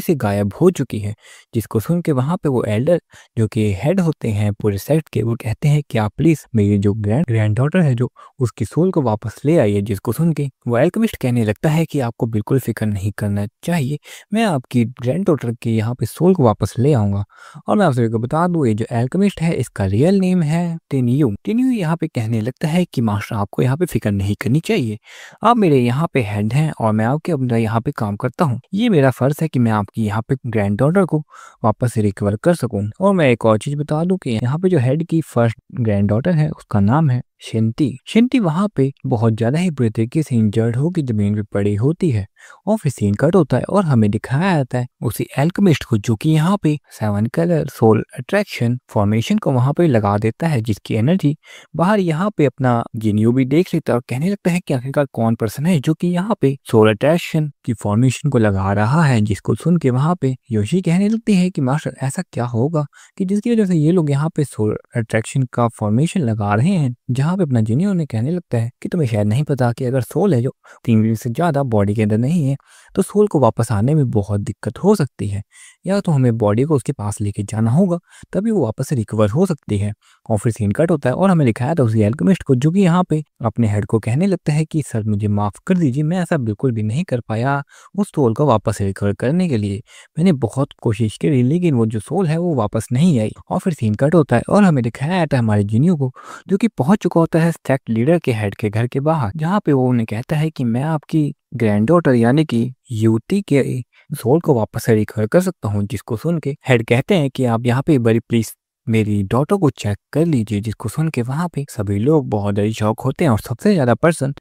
से गायब हो चुकी है। जिसको सुन के वहाँ पे वो एल्डर जो कि हेड होते हैं पूरे सेक्ट के वो कहते हैं कि आप प्लीज़ मेरी जो ग्रैंड डॉटर है जो उसकी सोल को वापस ले आइए। जिसको सुन के वो एल्केमिस्ट कहने लगता है कि आपको बिल्कुल फिक्र नहीं करना चाहिए, मैं आपकी ग्रैंड डॉटर की यहाँ पे सोल को वापस ले आऊँगा। और मैं आप सभी को बता दूँ ये जो एल्केमिस्ट है इसका रियल नेम है टेनियू यहाँ पे कहने लगता है कि मास्टर आपको यहाँ पे फिक्र नहीं करनी चाहिए, आप मेरे यहाँ पे हेड हैं और मैं आपके अंदर यहाँ पे काम करता हूँ, ये मेरा फर्ज है कि मैं आपकी यहाँ पे ग्रैंड डॉटर को वापस से रिकवर कर सकूँ। और मैं एक और चीज़ बता दूँ कि यहाँ पे जो हेड की फर्स्ट ग्रैंड डॉटर है उसका नाम है शिंती वहाँ पे बहुत ज़्यादा ही बुरे तरीके से इंजर्ड होकर ज़मीन पे पड़ी होती है। और फिर सीन कट होता है और हमें दिखाया जाता है उसी एल्केमिस्ट को जो कि यहाँ पे 7 कलर सोल अट्रैक्शन फॉर्मेशन को वहाँ पे लगा देता है, जिसकी एनर्जी बाहर यहाँ पे अपना जिनियो भी देख लेता है और कहने लगता है कि आखिरकार कौन पर्सन है जो कि यहाँ पे सोल अट्रैक्शन की फॉर्मेशन को लगा रहा है। जिसको सुन के वहाँ पे योशी कहने लगती है कि मास्टर ऐसा क्या होगा कि जिसकी वजह से ये लोग यहाँ पे सोल अट्रैक्शन का फॉर्मेशन लगा रहे हैं। जहाँ पे अपना जिनियो ने कहने लगता है कि तुम्हें शायद नहीं पता कि अगर सोल है जो 3 वीक से ज़्यादा बॉडी के अंदर नहीं है तो सोल को वापस आने में बहुत दिक्कत हो सकती है, या तो हमें बॉडी को उसके पास लेके जाना होगा तभी वो वापस से रिकवर हो सकती है। और फिर सीन कट होता है और हमें दिखाया था उसी एल्केमिस्ट को जो कि यहाँ पे अपने हेड को कहने लगता है कि सर मुझे माफ़ कर दीजिए, मैं ऐसा बिल्कुल भी नहीं कर पाया उस सोल को वापस रिकवर करने के लिए, मैंने बहुत कोशिश करी लेकिन वो जो सोल है वो वापस नहीं आई। और फिर सीन कट होता है और हमें दिखाया जाता है हमारे जिनियो को जो कि पहुंच चुका होता है सेक्ट लीडर के हेड के घर के बाहर, जहाँ पे वो उन्हें कहता है कि मैं आपकी ग्रैंड डॉटर यानी कि युवती के सोल को वापस से रिकवर कर सकता हूँ। जिसको सुन के हेड कहते हैं कि आप यहाँ पे बड़ी प्लीज मेरी डॉटर को चेक कर लीजिए। जिसको सुन के वहाँ पे सभी लोग बहुत ही शौक होते हैं और सबसे ज़्यादा पर्सन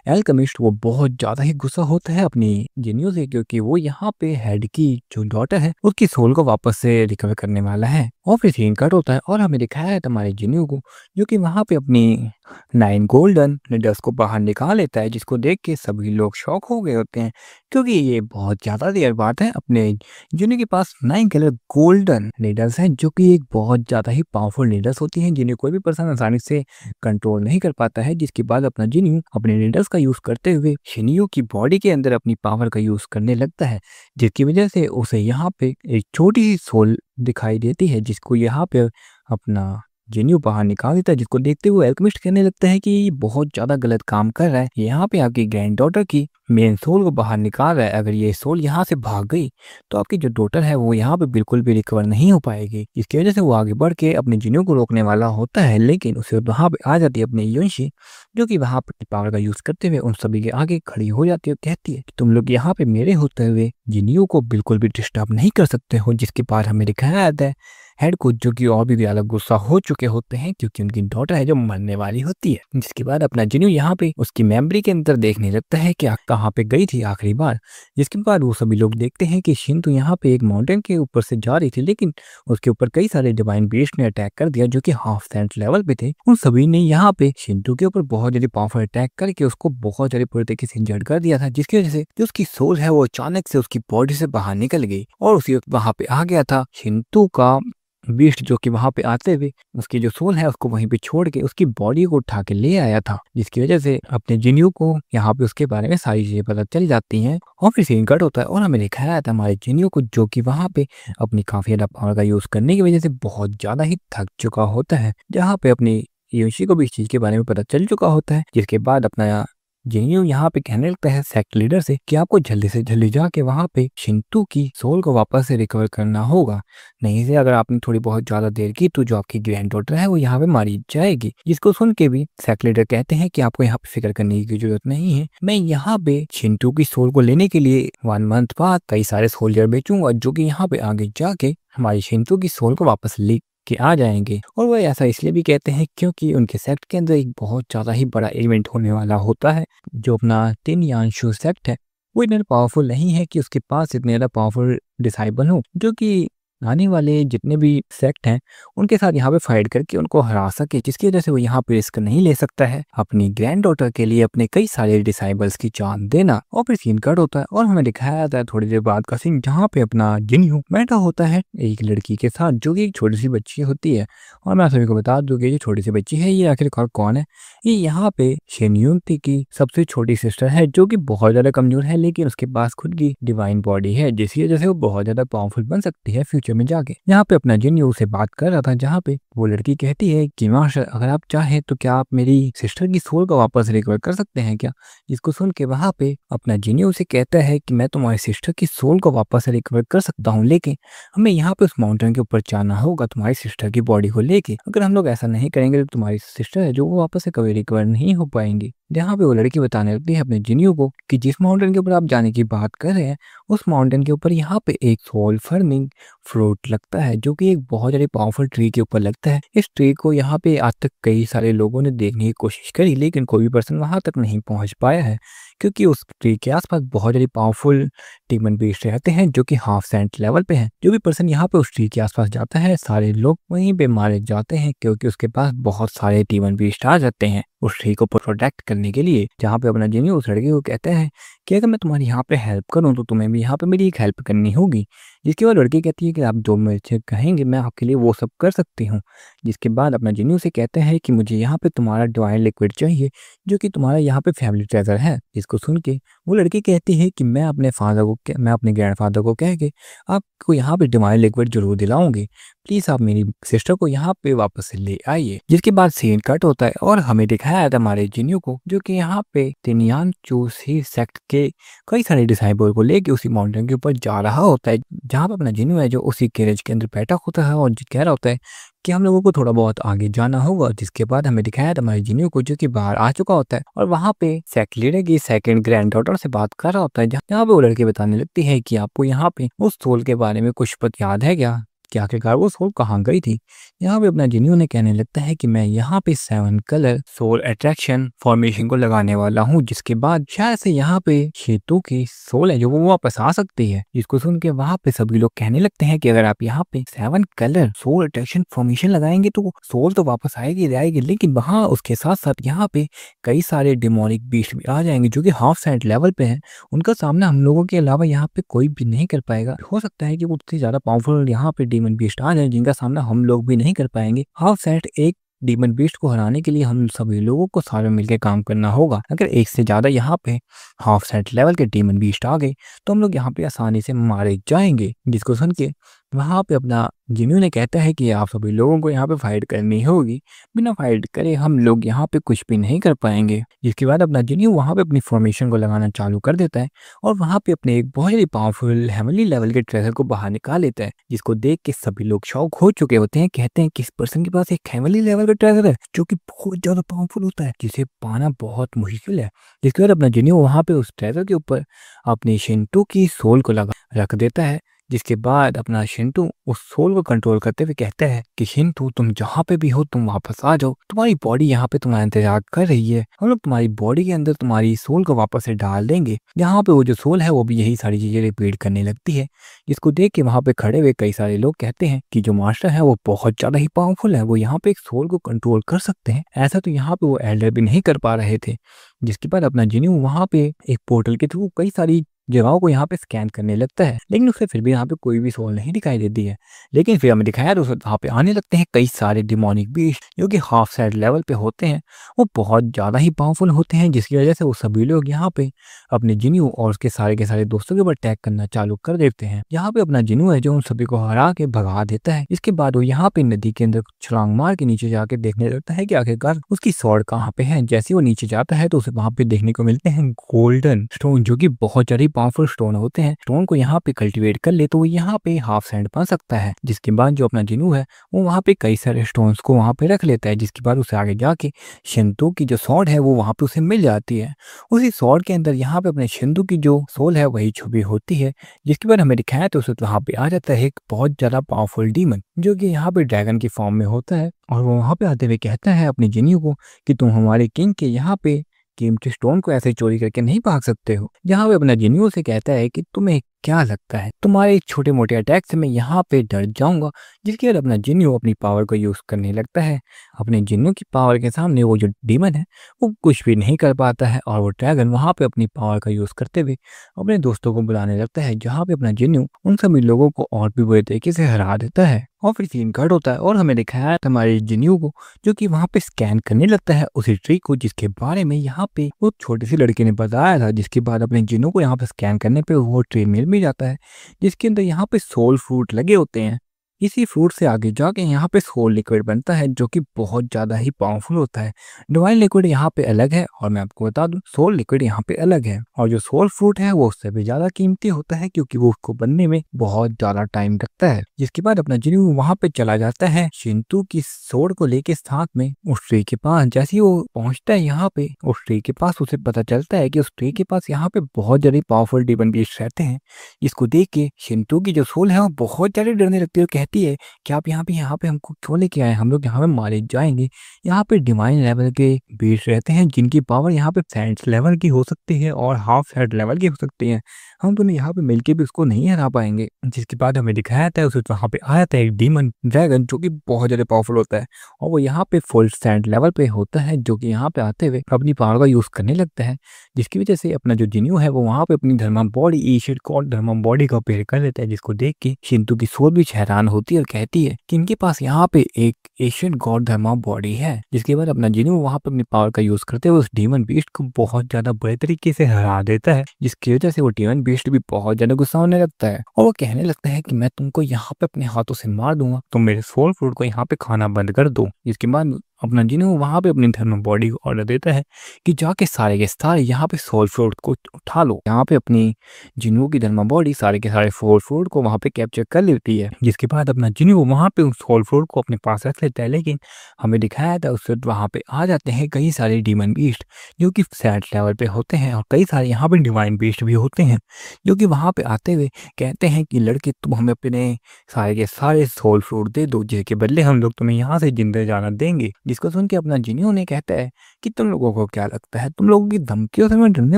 एल्केमिस्ट वो बहुत ज़्यादा ही गुस्सा होता है अपनी जिनियो से, क्योंकि वो यहाँ पे हेड की जो डॉटर है उसकी सोल को वापस से रिकवर करने वाला है। और फिर सीन कट होता है और हमें दिखाया है हमारे जिनियो को जो कि वहाँ पे अपनी 9 गोल्डन निडल्स को बाहर निकाल लेता है, जिसको देख के सभी लोग शॉक हो गए होते हैं क्योंकि ये बहुत ज़्यादा रेयर बात है अपने जिनियो के पास 9 कलर गोल्डन निडल्स हैं जो कि एक बहुत ज़्यादा ही पावरफुल निडल्स होती हैं जिन्हें कोई भी पर्सन आसानी से कंट्रोल नहीं कर पाता है। जिसके बाद अपना जिनियो अपने निडल्स का यूज़ करते हुए शिनियो की बॉडी के अंदर अपनी पावर का यूज़ करने लगता है, जिसकी वजह से उसे यहाँ पे एक छोटी सी सोल दिखाई देती है जिसको यहाँ पे अपना जिनियो बाहर निकाल देता है। जिसको देखते हुए एल्केमिस्ट कहने लगता है कि ये बहुत ज़्यादा गलत काम कर रहा है, यहाँ पे आपकी ग्रैंड डॉटर की मेन सोल को बाहर निकाल रहा है, अगर ये सोल यहाँ से भाग गई तो आपकी जो डॉटर है वो यहाँ पे बिल्कुल भी रिकवर नहीं हो पाएगी। इसकी वजह से वो आगे बढ़ के अपने जिनियो को रोकने वाला होता है, लेकिन उसे वहाँ पे आ जाती है अपनी युनशी जो कि वहाँ पे पावर का यूज़ करते हुए उन सभी के आगे खड़ी हो जाती है और कहती है कि तुम लोग यहाँ पे मेरे होते हुए जिनियो को बिल्कुल भी डिस्टर्ब नहीं कर सकते हो। जिसके बाद हमें दिखाया जाता है हेड को जो कि और भी अलग गुस्सा हो चुके होते हैं क्योंकि उनकी डॉटर है जो मरने वाली होती है। जिसके बाद अपना जिनियो यहाँ पे उसकी मेमोरी के अंदर देखने लगता है कि कहाँ पे गई थी आखिरी बार। जिसके बाद वो सभी लोग देखते हैं कि शिंतु यहाँ पे एक माउंटेन के ऊपर से जा रही थी, लेकिन उसके ऊपर कई सारे डिवाइन बीस्ट ने अटैक कर दिया जो कि हाफ सेंट लेवल पे थे। उन सभी ने यहाँ पे शिंतु के ऊपर बहुत ज्यादा पावरफुल अटैक करके उसको बहुत ज्यादा पूरे तरीके से इंजर्ड कर दिया था, जिसकी वजह से जो उसकी सोल है वो अचानक से उसकी बॉडी से बाहर निकल गई और उसी वक्त वहां पे आ गया था शिंतु का बीस्ट जो कि वहां पे आते हुए उसकी जो सोल है उसको वहीं पे छोड़ के उसकी बॉडी को उठा के ले आया था। जिसकी वजह से अपने जिनियो को यहाँ पे उसके बारे में सारी चीजें पता चल जाती हैं। और फिर सीन कट होता है और हमें दिखाया था हमारे जिनियो को जो कि वहां पे अपनी काफी ज्यादा पावर का यूज करने की वजह से बहुत ज्यादा ही थक चुका होता है, जहाँ पे अपनी योशी को भी इस चीज के बारे में पता चल चुका होता है। जिसके बाद अपना जिन्हों यहाँ पे कहने लगता है सेक्ट लीडर से कि आपको जल्दी से जल्दी जाके वहाँ पे शिंटू की सोल को वापस से रिकवर करना होगा, नहीं से अगर आपने थोड़ी बहुत ज्यादा देर की तो जो आपकी ग्रैंड डॉटर है वो यहाँ पे मारी जाएगी। जिसको सुन के भी सेक्ट लीडर कहते हैं कि आपको यहाँ पे फिक्र करने की जरूरत नहीं है, मैं यहाँ पे शिंटू की सोल को लेने के लिए 1 मंथ बाद कई सारे सोल्जर बेचूंगा जो कि यहाँ पे आगे जाके हमारी शिंटू की सोल को वापस ले के आ जाएंगे। और वह ऐसा इसलिए भी कहते हैं क्योंकि उनके सेक्ट के अंदर एक बहुत ज़्यादा ही बड़ा इवेंट होने वाला होता है। जो अपना टिन यानशू सेक्ट है वो इतना पावरफुल नहीं है कि उसके पास इतने ज़्यादा पावरफुल डिसाइबल हो जो कि आने वाले जितने भी सेक्ट हैं उनके साथ यहाँ पे फाइट करके उनको हरा सके, जिसकी वजह से वो यहाँ पे रिस्क नहीं ले सकता है अपनी ग्रैंड डॉटर के लिए अपने कई सारे डिसाइबल्स की जान देना। और फिर सीन कट होता है और हमें दिखाया जाता है थोड़ी देर बाद का सीन जहाँ पे अपना जिन्यू बैठा होता है एक लड़की के साथ जो कि एक छोटी सी बच्ची होती है। और मैं आप सभी को बता दूं कि ये छोटी सी बच्ची है ये आखिरकार कौन है, ये यहाँ पे शेन्यूनती की सबसे छोटी सिस्टर है जो कि बहुत ज्यादा कमजोर है लेकिन उसके पास खुद की डिवाइन बॉडी है जिसकी वजह से वो बहुत ज्यादा पावरफुल बन सकती है फ्यूचर में जाके। यहाँ पे अपना जिन्यू से बात कर रहा था जहाँ पे वो लड़की कहती है कि मास्टर अगर आप चाहें तो क्या आप मेरी सिस्टर की सोल को वापस रिकवर कर सकते हैं क्या। जिसको सुन के वहाँ पे अपना जिन्यू से कहता है कि मैं तुम्हारी सिस्टर की सोल को वापस रिकवर कर सकता हूँ लेकिन हमें यहाँ पे उस माउंटेन के ऊपर जाना होगा तुम्हारी सिस्टर की बॉडी को लेके। अगर हम लोग ऐसा नहीं करेंगे तो तुम्हारी सिस्टर है जो वो वापस से कभी रिकवर नहीं हो पाएंगी। जहाँ पे वो लड़की बताने लगती है अपने जिन्यू को कि जिस माउंटेन के ऊपर आप जाने की बात कर रहे हैं उस माउंटेन के ऊपर यहाँ पे एक सोल फर्मिंग फ्रूट लगता है जो कि एक बहुत ज्यादा पावरफुल ट्री के ऊपर लगता है। इस ट्री को यहाँ पे आज तक कई सारे लोगों ने देखने की कोशिश करी लेकिन कोई भी पर्सन वहां तक नहीं पहुंच पाया है क्योंकि उस ट्री के आसपास बहुत ज्यादा पावरफुल डीमन बीस्ट रहते हैं जो कि हाफ सेंट लेवल पे हैं। जो भी पर्सन यहाँ पे उस ट्री के आसपास जाता है सारे लोग वहीं पे मारे जाते हैं क्योंकि उसके पास बहुत सारे डीमन बीस्ट आ जाते हैं उस ट्री को प्रोटेक्ट करने के लिए। जहाँ पे अपना जिन्यू उस लड़के को कहता है कि अगर मैं तुम्हारी यहाँ पे हेल्प करूँ तो तुम्हें भी यहाँ पे मेरी एक हेल्प करनी होगी। जिसके बाद लड़की कहती है कि आप जो मुझे कहेंगे मैं आपके लिए वो सब कर सकती हूँ। जिसके बाद अपना जिन्यू से कहते हैं कि मुझे यहाँ पे तुम्हारा डिवाइन लिक्विड चाहिए जो कि तुम्हारा यहाँ पे फैमिली ट्रेजर है। जिसको सुन के वो लड़की कहती है कि मैं अपने ग्रैंडफादर को कह के आपको यहाँ पे डिवाइन लिक्विड जरूर दिलाऊंगी, प्लीज आप मेरी सिस्टर को यहाँ पे वापस से ले आइए। जिसके बाद सीन कट होता है और हमें दिखाया जाता है हमारे जिन्यू को जो कि यहाँ पे तिनियान चूसी सेक्ट के कई सारे डिसाइबल को लेके उसी माउंटेन के ऊपर जा रहा होता है। जहाँ पे अपना जिन्यू है जो उसी कैरेज के अंदर बैठा होता है और कह रहा होता है कि हम लोगों को थोड़ा बहुत आगे जाना होगा। जिसके बाद हमें दिखाया था हमारे जिन्यू को जो कि बाहर आ चुका होता है और वहाँ पे सेक्ट लीडर की सेकंड ग्रैंड डॉटर से बात कर रहा होता है जहाँ पे वो लड़की बताने लगती है कि आपको यहाँ पे उस सोल के बारे में कुछ पता याद है क्या, कि आखिरकार वो सोल कहाँ गई थी। यहाँ पे अपना जिन्यू ने कहने लगता है कि मैं यहाँ पे 7 कलर सोल अट्रैक्शन फॉर्मेशन को लगाने वाला हूँ जिसके बाद शायद से यहाँ पे शेतु की सोल है जो वो वापस आ सकती है। जिसको सुन के वहाँ पे सभी लोग कहने लगते हैं कि अगर आप यहाँ पे 7 कलर सोल अट्रैक्शन फॉर्मेशन लगाएंगे तो सोल तो वापस आएगी लेकिन वहाँ उसके साथ साथ यहाँ पे कई सारे डिमोनिक बीस्ट भी आ जाएंगे जो कि हाफ सेंट लेवल पे हैं। उनका सामना हम लोगों के अलावा यहाँ पे कोई भी नहीं कर पाएगा। हो सकता है कि वो उतनी ज्यादा पावरफुल यहाँ पे डीमन बीस्ट आ जाए जिनका सामना हम लोग भी नहीं कर पाएंगे। हाफ सेट एक डीमन बीस्ट को हराने के लिए हम सभी लोगों को सारे मिलकर काम करना होगा। अगर एक से ज्यादा यहाँ पे हाफ सेट लेवल के डीमन बीस्ट आ गए तो हम लोग यहाँ पे आसानी से मारे जाएंगे। जिसको सुन के वहाँ पे अपना जिन्यू ने कहता है कि आप सभी लोगों को यहाँ पे फाइट करनी होगी, बिना फाइट करे हम लोग यहाँ पे कुछ भी नहीं कर पाएंगे। जिसके बाद अपना जिन्यू वहाँ पे अपनी फॉर्मेशन को लगाना चालू कर देता है और वहाँ पे अपने एक बहुत ही पावरफुल हेवनली लेवल के ट्रेजर को बाहर निकाल लेता है। जिसको देख के सभी लोग शॉक हो चुके होते हैं, कहते हैं कि इस पर्सन के पास एक हेवनली लेवल का ट्रेजर है जो कि बहुत ज्यादा पावरफुल होता है जिसे पाना बहुत मुश्किल है। जिसके बाद अपना जिन्यू वहाँ पे उस ट्रेजर के ऊपर अपनी शिंटू की सोल को लगा रख देता है। जिसके बाद अपना शिंटू उस सोल को कंट्रोल करते हुए कहता है कि शिंटू तुम जहाँ पे भी हो तुम वापस आ जाओ, तुम्हारी बॉडी यहाँ पे तुम्हारा इंतजार कर रही है, हम लोग तुम्हारी बॉडी के अंदर तुम्हारी सोल को वापस से डाल देंगे। यहाँ पे वो जो सोल है वो भी यही सारी चीजें रिपीट करने लगती है। जिसको देख के वहाँ पे खड़े हुए कई सारे लोग कहते हैं कि जो मास्टर है वो बहुत ज्यादा ही पावरफुल है, वो यहाँ पे एक सोल को कंट्रोल कर सकते हैं, ऐसा तो यहाँ पे वो एल्डर भी नहीं कर पा रहे थे। जिसके बाद अपना जिन्यू वहाँ पे एक पोर्टल के थ्रू कई सारी जगहों को यहाँ पे स्कैन करने लगता है, लेकिन उसे फिर भी यहाँ पे कोई भी सोल नहीं दिखाई देती है। लेकिन फिर हमें दिखाया तो वहाँ पे आने लगते हैं कई सारे डिमोनिक बीस्ट जो कि हाफ साइड लेवल पे होते हैं। वो बहुत ज़्यादा ही पावरफुल होते हैं, जिसकी वजह से वो सभी लोग यहाँ पे अपने जिन्नू और उसके सारे के सारे दोस्तों के ऊपर अटैक करना चालू कर देते हैं। यहाँ पे अपना जिन्नू है जो उन सभी को हरा के भगा देता है। इसके बाद वो यहाँ पे नदी के अंदर छलांग मार के नीचे जाके देखने लगता है कि आखिरकार उसकी स्वॉर्ड कहाँ पे है। जैसे वो नीचे जाता है तो उसे वहाँ पे देखने को मिलते हैं गोल्डन स्टोन, जो कि बहुत ज्यादा पावरफुल स्टोन होते हैं। स्टोन को यहाँ पे कल्टीवेट कर ले तो वो यहाँ पे हाफ सैंड बन सकता है। जिसके बाद जो अपना जिन्नू है वो वहाँ पे कई सारे स्टोन्स को वहाँ पे रख लेता है, जिसके बाद उसे आगे जाके शिंतो की जो स्वॉर्ड है वो वहाँ पे उसे मिल जाती है। उसी स्वॉर्ड के अंदर यहाँ पे अपने शिंतो की जो सोल है वही छुपी होती है, जिसके बाद हमें दिखाया तो उसे वहाँ पे आ जाता है एक बहुत ज्यादा पावरफुल डीमन जो कि यहाँ पे ड्रैगन की फॉर्म में होता है। और वो वहाँ पे आते हुए कहता है अपनी जिन्नू को कि तुम हमारे किंग के यहाँ पे कीमती स्टोन को ऐसे चोरी करके नहीं भाग सकते हो। जहाँ पे अपना जिन्नू से कहता है कि तुम्हें क्या लगता है तुम्हारे छोटे मोटे अटैक से मैं यहाँ पे डर जाऊंगा। जिसके बाद अपना जिन्नू अपनी पावर को यूज करने लगता है। अपने जिन्नू की पावर के सामने वो जो डीमन है वो कुछ भी नहीं कर पाता है और वो ड्रैगन वहाँ पे अपनी पावर का यूज करते हुए अपने दोस्तों को बुलाने लगता है, जहाँ पे अपना जिन्नू उन सभी लोगों को और भी बुरे तरीके से हरा देता है। और फिर सीन कट होता है और हमें दिखाया है हमारे जिन्नू को जो कि वहाँ पे स्कैन करने लगता है उसी ट्री को जिसके बारे में यहाँ पे वो छोटी सी लड़की ने बताया था। जिसके बाद अपने जिन्नू को यहाँ पे स्कैन करने पे वो ट्री मिल भी जाता है, जिसके अंदर यहाँ पे सोल फ्रूट लगे होते हैं। इसी फ्रूट से आगे जाके यहाँ पे सोल लिक्विड बनता है जो कि बहुत ज़्यादा ही पावरफुल होता है। डिवाइन लिक्विड यहाँ पे अलग है और मैं आपको बता दूं सोल लिक्विड यहाँ पे अलग है। और जो सोल फ्रूट है वो उससे भी ज़्यादा कीमती होता है क्योंकि वो उसको बनने में बहुत ज़्यादा टाइम लगता है। जिसके बाद अपना जिन्नू वहाँ पे चला जाता है शिंतू की सोड को लेके साथ में उस ट्री के पास। जैसे ही वो पहुंचता है यहाँ पे उस ट्री के पास उसे पता चलता है कि उस ट्री के पास यहाँ पे बहुत ज़्यादा पावरफुल डिमन बीस्ट रहते हैं। इसको देख के शिंतू की जो सोल है वो बहुत ज़्यादा डरने लगती है और कहती है कि आप यहाँ पे हमको क्यों लेके आए, हम लोग यहाँ पे मारे जाएंगे। यहाँ पे डिवाइन लेवल के बीस्ट रहते हैं जिनकी पावर यहाँ पे सैंड्स लेवल की हो सकती है और हाफ सैंड लेवल की हो सकती है। हम दोनों यहाँ पे मिलके भी उसको नहीं हरा पाएंगे। जिसके बाद हमें दिखाया था उसे वहाँ पे आया था एक डीमन ड्रैगन जो कि बहुत ज़्यादा पावरफुल होता है और वो यहाँ पे फुल सैंड लेवल पे होता है, जो कि यहाँ पे आते हुए अपनी पावर का यूज़ करने लगता है। जिसकी वजह से अपना जो जिन्नू है वो वहाँ पे अपनी धर्मा बॉडी एशियन गॉड धर्मा बॉडी का उपयोग कर लेता है, जिसको देख के शिंतू की सोल भी हैरान होती है और कहती है कि इनके पास यहाँ पे एक एशियन गॉड धर्मा बॉडी है। जिसके बाद अपना जिन्नू वहाँ पे अपनी पावर का यूज करते हुए उस डीमन बीस्ट को बहुत ज्यादा बुरे तरीके से हरा देता है, जिसकी वजह से वो डीमन बीस्ट भी बहुत ज्यादा गुस्सा होने लगता है और वो कहने लगता है कि मैं तुमको यहाँ पे अपने हाथों से मार दूंगा, तुम मेरे सोल फ्रूट को यहाँ पे खाना बंद कर दो। जिसके बाद अपना जिन्नू वहाँ पे अपनी धर्म बॉडी को ऑर्डर देता है कि जाके सारे के सारे यहाँ पे सोल फ्रूट को उठा लो। यहाँ पे अपनी जिन्नू की धर्म बॉडी सारे के सारे सोल फ्रूट को वहाँ पे कैप्चर कर लेती है। जिसके बाद अपना जिन्नू वहाँ पे उस सोल फ्रूट को अपने पास रख लेता है, लेकिन हमें दिखाया था उससे वहाँ पे आ जाते हैं कई सारे डीमन बीस्ट जो कि सैड लेवल पे होते हैं और कई सारे यहाँ पे डिवाइन बीस्ट भी होते हैं जो कि वहाँ पे आते हुए कहते हैं कि लड़के तुम हमें अपने सारे के सारे सोल फ्रूट दे दो, जिसके बदले हम लोग तुम्हें यहाँ से जिंदा जाना देंगे। जिसको सुन के अपना जिन्नू ने कहता है कि तुम लोगों को क्या लगता है तुम लोगों की धमकियों से मैं डरने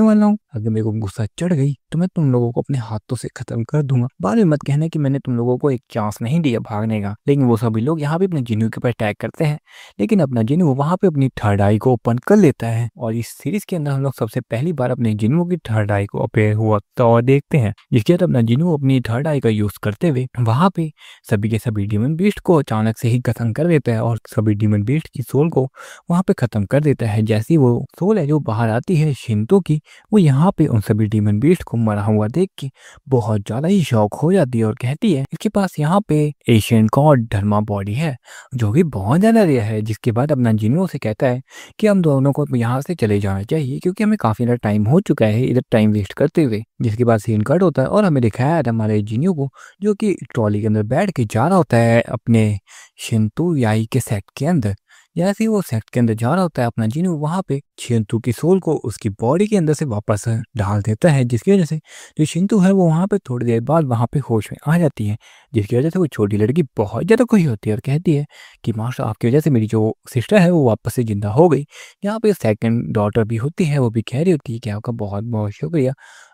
वाला हूँ? अगर मेरे को गुस्सा चढ़ गई तो मैं तुम लोगों को अपने हाथों से खत्म कर दूंगा। बाद में मत कहना कि मैंने तुम लोगों को एक चांस नहीं दिया भागने का। लेकिन वो सभी लोग यहाँ पे अपने जिन्नू के ऊपर अटैक करते हैं, लेकिन अपना जिन्नू वहाँ पे अपनी थर्ड आई को ओपन कर लेता है और इस सीरीज के अंदर हम लोग सबसे पहली बार अपने जिन्नू की थर्ड आई को अपेयर हुआ तो देखते हैं। जिसके बाद अपना जिन्नू अपनी थर्ड आई का यूज करते हुए वहाँ पे सभी के सभी डीमन बीस्ट को अचानक से ही खत्म कर देता है और सभी डीमन बीस्ट की सोल को वहाँ पे खत्म कर देता है। जैसी वो सोल है जो बाहर आती है शिंतो की, वो यहाँ पे उन सभी डीमन बीस्ट को मरा हुआ देख के बहुत ज्यादा ही शौक हो जाती है और कहती है इसके पास यहाँ पे एशियन गॉड धर्मा बॉडी है जो कि बहुत ज्यादा रेयर है। जिसके बाद अपना जिन्नू से कहता है कि हम दोनों को यहाँ से चले जाना चाहिए क्योंकि हमें काफी ज्यादा टाइम हो चुका है इधर टाइम वेस्ट करते हुए। जिसके बाद सीन कट होता है और हमें दिखाया था हमारे जिन्नू को जो कि ट्रॉली के अंदर बैठ के जा रहा होता है अपने शिंतो याई के सेक्ट के अंदर। जैसे ही वो सेक्ट के अंदर जा रहा होता है अपना जिन्नू वहाँ पे शिंतो की सोल को उसकी बॉडी के अंदर से वापस डाल देता है, जिसकी वजह से जो शिंतो है वो वहाँ पे थोड़ी देर बाद वहाँ पे होश में आ जाती है। जिसकी वजह से वो छोटी लड़की बहुत ज़्यादा खुशी होती है और कहती है कि मास्टर आपकी वजह से मेरी जो सिस्टर है वो वापस से जिंदा हो गई। यहाँ पे सेकंड डॉटर भी होती है, वो भी कह रही होती है कि आपका बहुत बहुत शुक्रिया,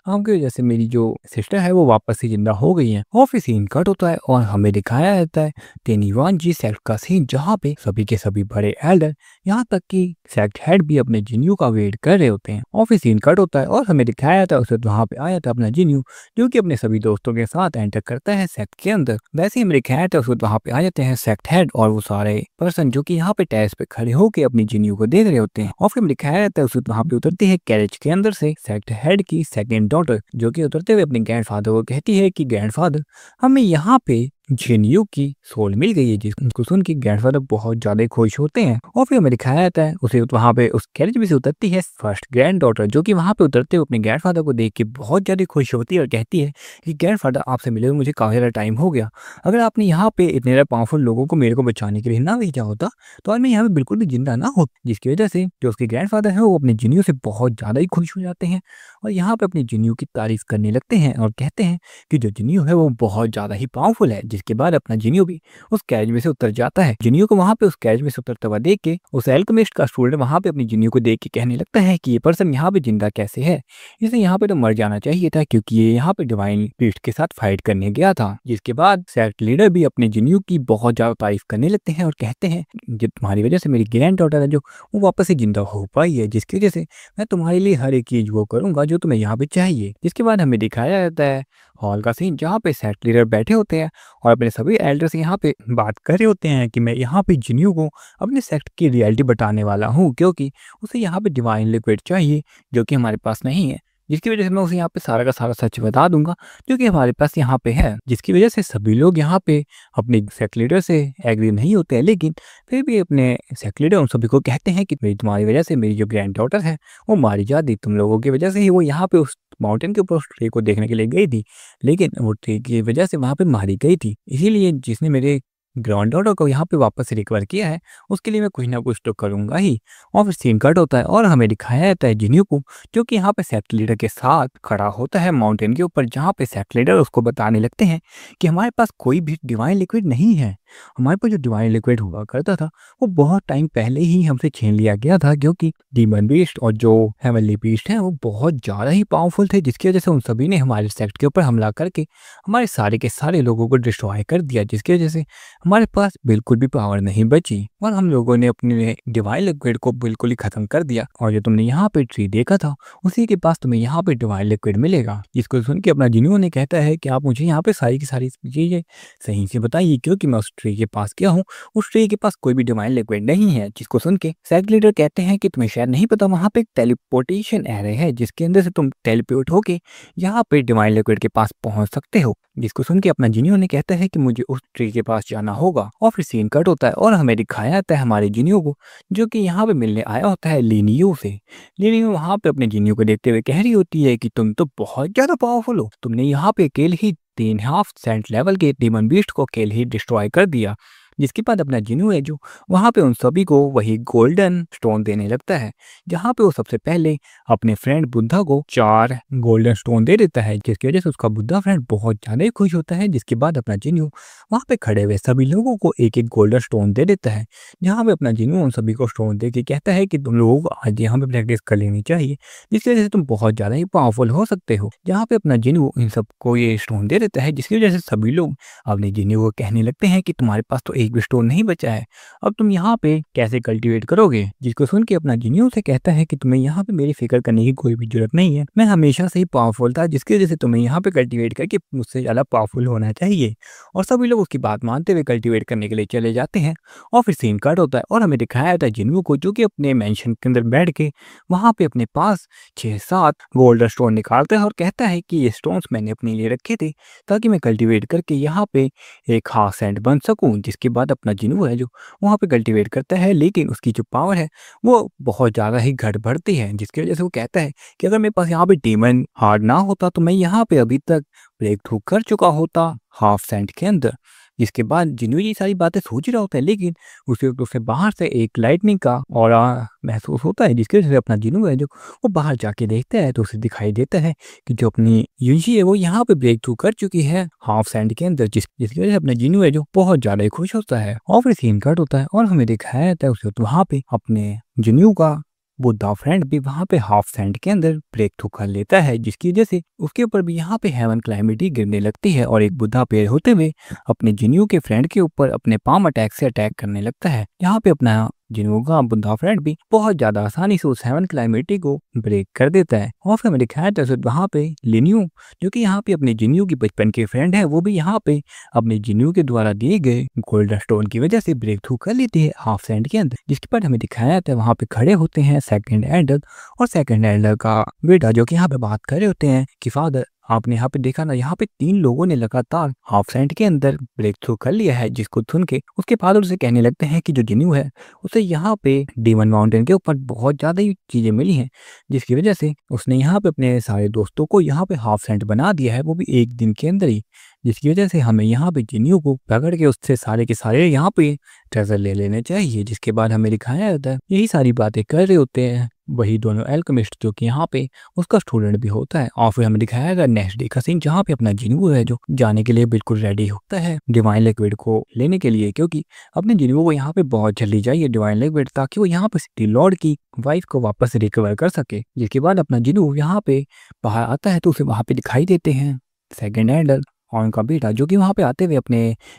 आपकी वजह से मेरी जो सिस्टर है वो वापस से जिंदा हो गई है। और फिर सीन कट होता है और हमें दिखाया जाता है तेनीवान जी सेक्ट का सीन जहाँ पे सभी के सभी बड़े एल्डर यहाँ तक कि सेक्ट हेड भी अपने जिन्यू का वेट कर रहे होते हैं। और फिर सीन कट होता है और हमें दिखाया जाता है उसे वहाँ पे आया था अपना जिन्यू, जो कि अपने सभी दोस्तों के साथ एंटर करता है सेक्ट के अंदर। वैसे ही हमें दिखाया जाता है उसे वहाँ पे आ जाते हैं सेक्ट हेड और वो सारे पर्सन जो कि यहाँ पे टेरेस पे खड़े होकर अपनी जिन्यू को देख रहे होते हैं। और फिर हमें दिखाया जाता है उसे वहाँ पे उतरती है कैरेज के अंदर से सेक्ट हेड की सेकंड डॉटर, जो कि उतरते हुए अपने ग्रैंडफादर को कहती है कि ग्रैंडफादर, हमें यहाँ पे जिन्यू की सोल मिल गई है। जिसको सुन के ग्रैंडफादर बहुत ज्यादा खुश होते हैं। और फिर हमें दिखाया जाता है उसे वहाँ पे उस कैरेज में से उतरती है फर्स्ट ग्रैंड डॉटर, जो कि वहाँ पे उतरते हुए अपने ग्रैंडफादर को देख के बहुत ज्यादा खुश होती है और कहती है कि ग्रैंडफादर, आपसे मिले हुए मुझे काफी ज़्यादा टाइम हो गया। अगर आपने यहाँ पे इतने ज़्यादा पावरफुल लोगों को मेरे को बचाने के लिए ना भेजा होता तो आज मैं यहाँ पे बिल्कुल भी जिंदा ना होता। जिसकी वजह से जो उसके ग्रैंडफादर है वो अपने जिन्यू से बहुत ज़्यादा ही खुश हो जाते हैं और यहाँ पे अपनी जिन्यू की तारीफ करने लगते हैं और कहते हैं कि जो जिन्यू है वो बहुत ज़्यादा ही पावरफुल है। जिसके बाद अपना जिन्यू भी उस कैरेज में से उतर जाता है। जिन्यू को वहाँ पे उस कैरेज में से उतरता हुआ देख के उस एल्केमिस्ट का स्टूडेंट वहाँ पे अपनी जिन्यू को देख के कहने लगता है कि ये पर्सन यहाँ पे जिंदा कैसे है, इसे यहाँ पे तो मर जाना चाहिए था क्योंकि ये यहाँ पे डिवाइन प्रीस्ट के साथ फाइट करने गया था। जिसके बाद सेक्ट लीडर भी अपने जिन्यू की बहुत ज़्यादा तारीफ करने लगते हैं और कहते हैं कि तुम्हारी वजह से मेरी ग्रैंड डॉटर है जो वो वापस से जिंदा हो पाई है, जिसकी वजह से मैं तुम्हारे लिए हर एक चीज़ वो करूँगा जो तुम्हें यहाँ पे चाहिए। जिसके बाद हमें दिखाया जाता है हॉल का सीन जहाँ पे सेक्ट लीडर बैठे होते हैं और अपने सभी एल्डर से यहाँ पे बात कर रहे होते हैं कि मैं यहाँ पे जिन्यू को अपने सेक्ट की रियलिटी बताने वाला हूँ क्योंकि उसे यहाँ पे डिवाइन लिक्विड चाहिए जो कि हमारे पास नहीं है। जिसकी वजह से मैं उसे यहाँ पे सारा का सारा सच बता दूंगा जो कि हमारे पास यहाँ पे है। जिसकी वजह से सभी लोग यहाँ पे अपने सेक्ट लीडर से एग्री नहीं होते हैं, लेकिन फिर भी अपने सेक्ट लीडर उन सभी को कहते हैं कि मेरी तुम्हारी वजह से मेरी जो ग्रैंड डॉटर है वो मारी जाती, तुम लोगों की वजह से ही वो यहाँ पे उस माउंटेन के ऊपर उस ट्री को देखने के लिए गई थी, लेकिन वो ट्री की वजह से वहाँ पे मारी गई थी। इसीलिए जिसने मेरे ग्रैंड डॉटर को यहाँ पे वापस रिकवर किया है उसके लिए मैं कुछ ना कुछ तो करूंगा ही। और फिर सीन कट होता है और हमें दिखाया जाता है जिन्यू को जो कि यहाँ पे सेक्ट लीडर के साथ खड़ा होता है माउंटेन के ऊपर, जहाँ पे सेक्ट लीडर उसको बताने लगते हैं कि हमारे पास कोई भी डिवाइन लिक्विड नहीं है। हमारे पास जो डिवाइन लिक्विड हुआ करता था वो बहुत टाइम पहले ही हमसे छीन लिया गया था क्योंकि डीमन बीस्ट और जो हेवनली बीस्ट है वो बहुत ज़्यादा ही पावरफुल थे, जिसकी वजह से उन सभी ने हमारे सेक्ट के ऊपर हमला करके हमारे सारे के सारे लोगों को डिस्ट्रॉय कर दिया, जिसकी वजह से हमारे पास बिल्कुल भी पावर नहीं बची और हम लोगों ने अपने डिवाइन लिक्विड को बिल्कुल ही खत्म कर दिया। और जो तुमने यहाँ पे ट्री देखा था उसी के पास तुम्हें यहाँ पे डिवाइन लिक्विड मिलेगा। जिसको सुन के अपना जिन्यू ने कहता है कि आप मुझे यहाँ पे सारी की सारी चीजें सही से बताइए क्योंकि मैं उस ट्री के पास गया हूँ, उस ट्री के पास कोई भी डिवाइन लिक्विड नहीं है। जिसको सुन के सेक्ट लीडर कहते हैं कि तुम्हें शायद नहीं पता वहाँ पे एक टेलीपोर्टेशन एरे है जिसके अंदर से तुम टेलीपोर्ट होके यहाँ पे डिवाइन लिक्विड के पास पहुंच सकते हो। जिसको सुन के अपना जिन्यू ने कहता है कि मुझे उस ट्री के पास जाना होगा। और फिर सीन कट होता है और हमें दिखाया जाता है हमारे जिन्यू को जो कि यहाँ पे मिलने आया होता है लिनियो से। लिनियो वहाँ पे अपने जिन्यू को देखते हुए कह रही होती है कि तुम तो बहुत ज्यादा पावरफुल हो, तुमने यहाँ पे अकेले ही 3.5 लेवल के डीमन बीस्ट को अकेले ही डिस्ट्रॉय कर दिया। जिसके बाद अपना जिन्यू है जो वहाँ पे उन सभी को वही गोल्डन स्टोन देने लगता है, जहाँ पे वो सबसे पहले अपने फ्रेंड बुद्धा को 4 गोल्डन स्टोन दे देता है, जिसकी वजह से उसका बुद्धा फ्रेंड बहुत ज़्यादा ही खुश होता है। जिसके बाद अपना जिन्यू वहाँ पे खड़े हुए सभी लोगों को एक एक गोल्डन स्टोन दे देता है, जहाँ पे अपना जिन्यू उन सभी को स्टोन दे के कहता है कि तुम लोगों को आज यहाँ पे प्रैक्टिस कर लेनी चाहिए, जिसकी वजह से तुम बहुत ज़्यादा ही पावरफुल हो सकते हो। जहाँ पे अपना जिन्यू इन सबको ये स्टोन दे देता है, जिसकी वजह से सभी लोग अपने जिन्यू को कहने लगते हैं कि तुम्हारे पास तो एक भी स्टोन नहीं बचा है, अब तुम यहाँ पे कैसे कल्टीवेट करोगे। जिसको सुन के अपना जिन्यू से कहता है कि तुम्हें यहाँ पे मेरी फिक्र करने की कोई भी जरूरत नहीं है, मैं हमेशा से ही पावरफुल था, जिसकी वजह से तुम्हें यहाँ पे कल्टीवेट करके मुझसे ज़्यादा पावरफुल होना चाहिए। और सभी लोग उसकी बात मानते हुए कल्टीवेट करने के लिए चले जाते हैं। और फिर सीन कट होता है और हमें दिखाया जाता है जिन्यू को जो कि अपने मेंशन के अंदर बैठ के वहाँ पे अपने पास 6-7 गोल्डन स्टोन निकालता है और कहता है कि ये स्टोन्स मैंने अपने लिए रखे थे ताकि मैं कल्टीवेट करके यहाँ पे एक हाफ सेंट बन सकूं। जिसके बाद अपना जिन्यू है जो वहाँ पे कल्टीवेट करता है, लेकिन उसकी जो पावर है वो बहुत ज़्यादा ही घट बढ़ती है, जिसकी वजह से वो कहता है कि अगर मेरे पास यहाँ पे डीमन हार्ड ना होता तो मैं यहाँ पे अभी तक ब्रेक थ्रू कर चुका होता हाफ सेंट के अंदर। जिसके बाद जिन्यू ये सारी बातें सोच ही रहा होता है, लेकिन उसे तो उसे बाहर से एक लाइटनिंग का ऑरा महसूस होता है, जिसकी वजह से अपना जिन्यू है जो वो बाहर जाके देखता है तो उसे दिखाई देता है कि जो अपनी यूजी है वो यहाँ पे ब्रेक थ्रू कर चुकी है हाफ सैंड के अंदर, जिसकी वजह से अपना जिन्यू है जो बहुत ज्यादा ही खुश होता है। और फिर सीन कट होता है और हमें दिखाया जाता है उसे वहाँ पे अपने जिन्यू का बुद्धा फ्रेंड भी वहाँ पे हाफ सैंड के अंदर ब्रेक थ्रू कर लेता है, जिसकी वजह से उसके ऊपर भी यहाँ पे हेवन क्लाइमिटी गिरने लगती है और एक बुद्धा पेड़ होते हुए अपने जिन्यू के फ्रेंड के ऊपर अपने पाम अटैक से अटैक करने लगता है। यहाँ पे अपना जिन्हों का बुद्धा फ्रेंड भी बहुत ज्यादा आसानी से उस हेवन क्लाइमेटी को ब्रेक कर देता है। और फिर हमें दिखाया था वहाँ पे लिन्यू, जो कि यहाँ पे अपने जिन्यू की बचपन के फ्रेंड है, वो भी यहाँ पे अपने जिन्यू के द्वारा दिए गए गोल्डन स्टोन की वजह से ब्रेक थ्रू कर लेती है हाफ सैंड के अंदर। जिसके बाद हमें दिखाया था वहाँ पे खड़े होते हैं सेकंड एल्डर और सेकंड एल्डर का बेटा, जो कि यहाँ पे बात कर रहे होते हैं कि फादर आपने यहाँ पे देखा ना, यहाँ पे 3 लोगों ने लगातार हाफ सैंड के अंदर ब्रेक थ्रू कर लिया है। जिसको सुन के उसके फादर उसे कहने लगते हैं कि जो जिन्यू है उसे यहाँ पे डीमन माउंटेन के ऊपर बहुत ज़्यादा ही चीज़ें मिली हैं, जिसकी वजह से उसने यहाँ पे अपने सारे दोस्तों को यहाँ पे हाफ सैंड बना दिया है, वो भी एक दिन के अंदर ही। जिसकी वजह से हमें यहाँ पे जिन्यू को पकड़ के उससे सारे के सारे यहाँ पे ट्रेजर ले लेने चाहिए। जिसके बाद हमें दिखाया जाता है यही सारी बातें कर रहे होते हैं वही दोनों एल्केमिस्ट, जो कि यहाँ पे उसका स्टूडेंट भी होता है। और फिर हमें दिखाया गया नेक्स्ट डे का सीन, जहाँ पे अपना जिन्यू है जो जाने के लिए बिल्कुल रेडी होता है डिवाइन लिक्विड को लेने के लिए, क्योंकि अपने जिन्यू को यहाँ पे बहुत जल्दी चाहिए डिवाइन लिक्विड, ताकि वो यहाँ पे सिटी लॉर्ड की वाइफ को वापस रिकवर कर सके। जिसके बाद अपना जिन्यू यहाँ पे बाहर आता है तो उसे वहाँ पे दिखाई देते हैं सेकंड एल्डर और उनका बेटा, जो कि वहाँ पे आते हुए अपने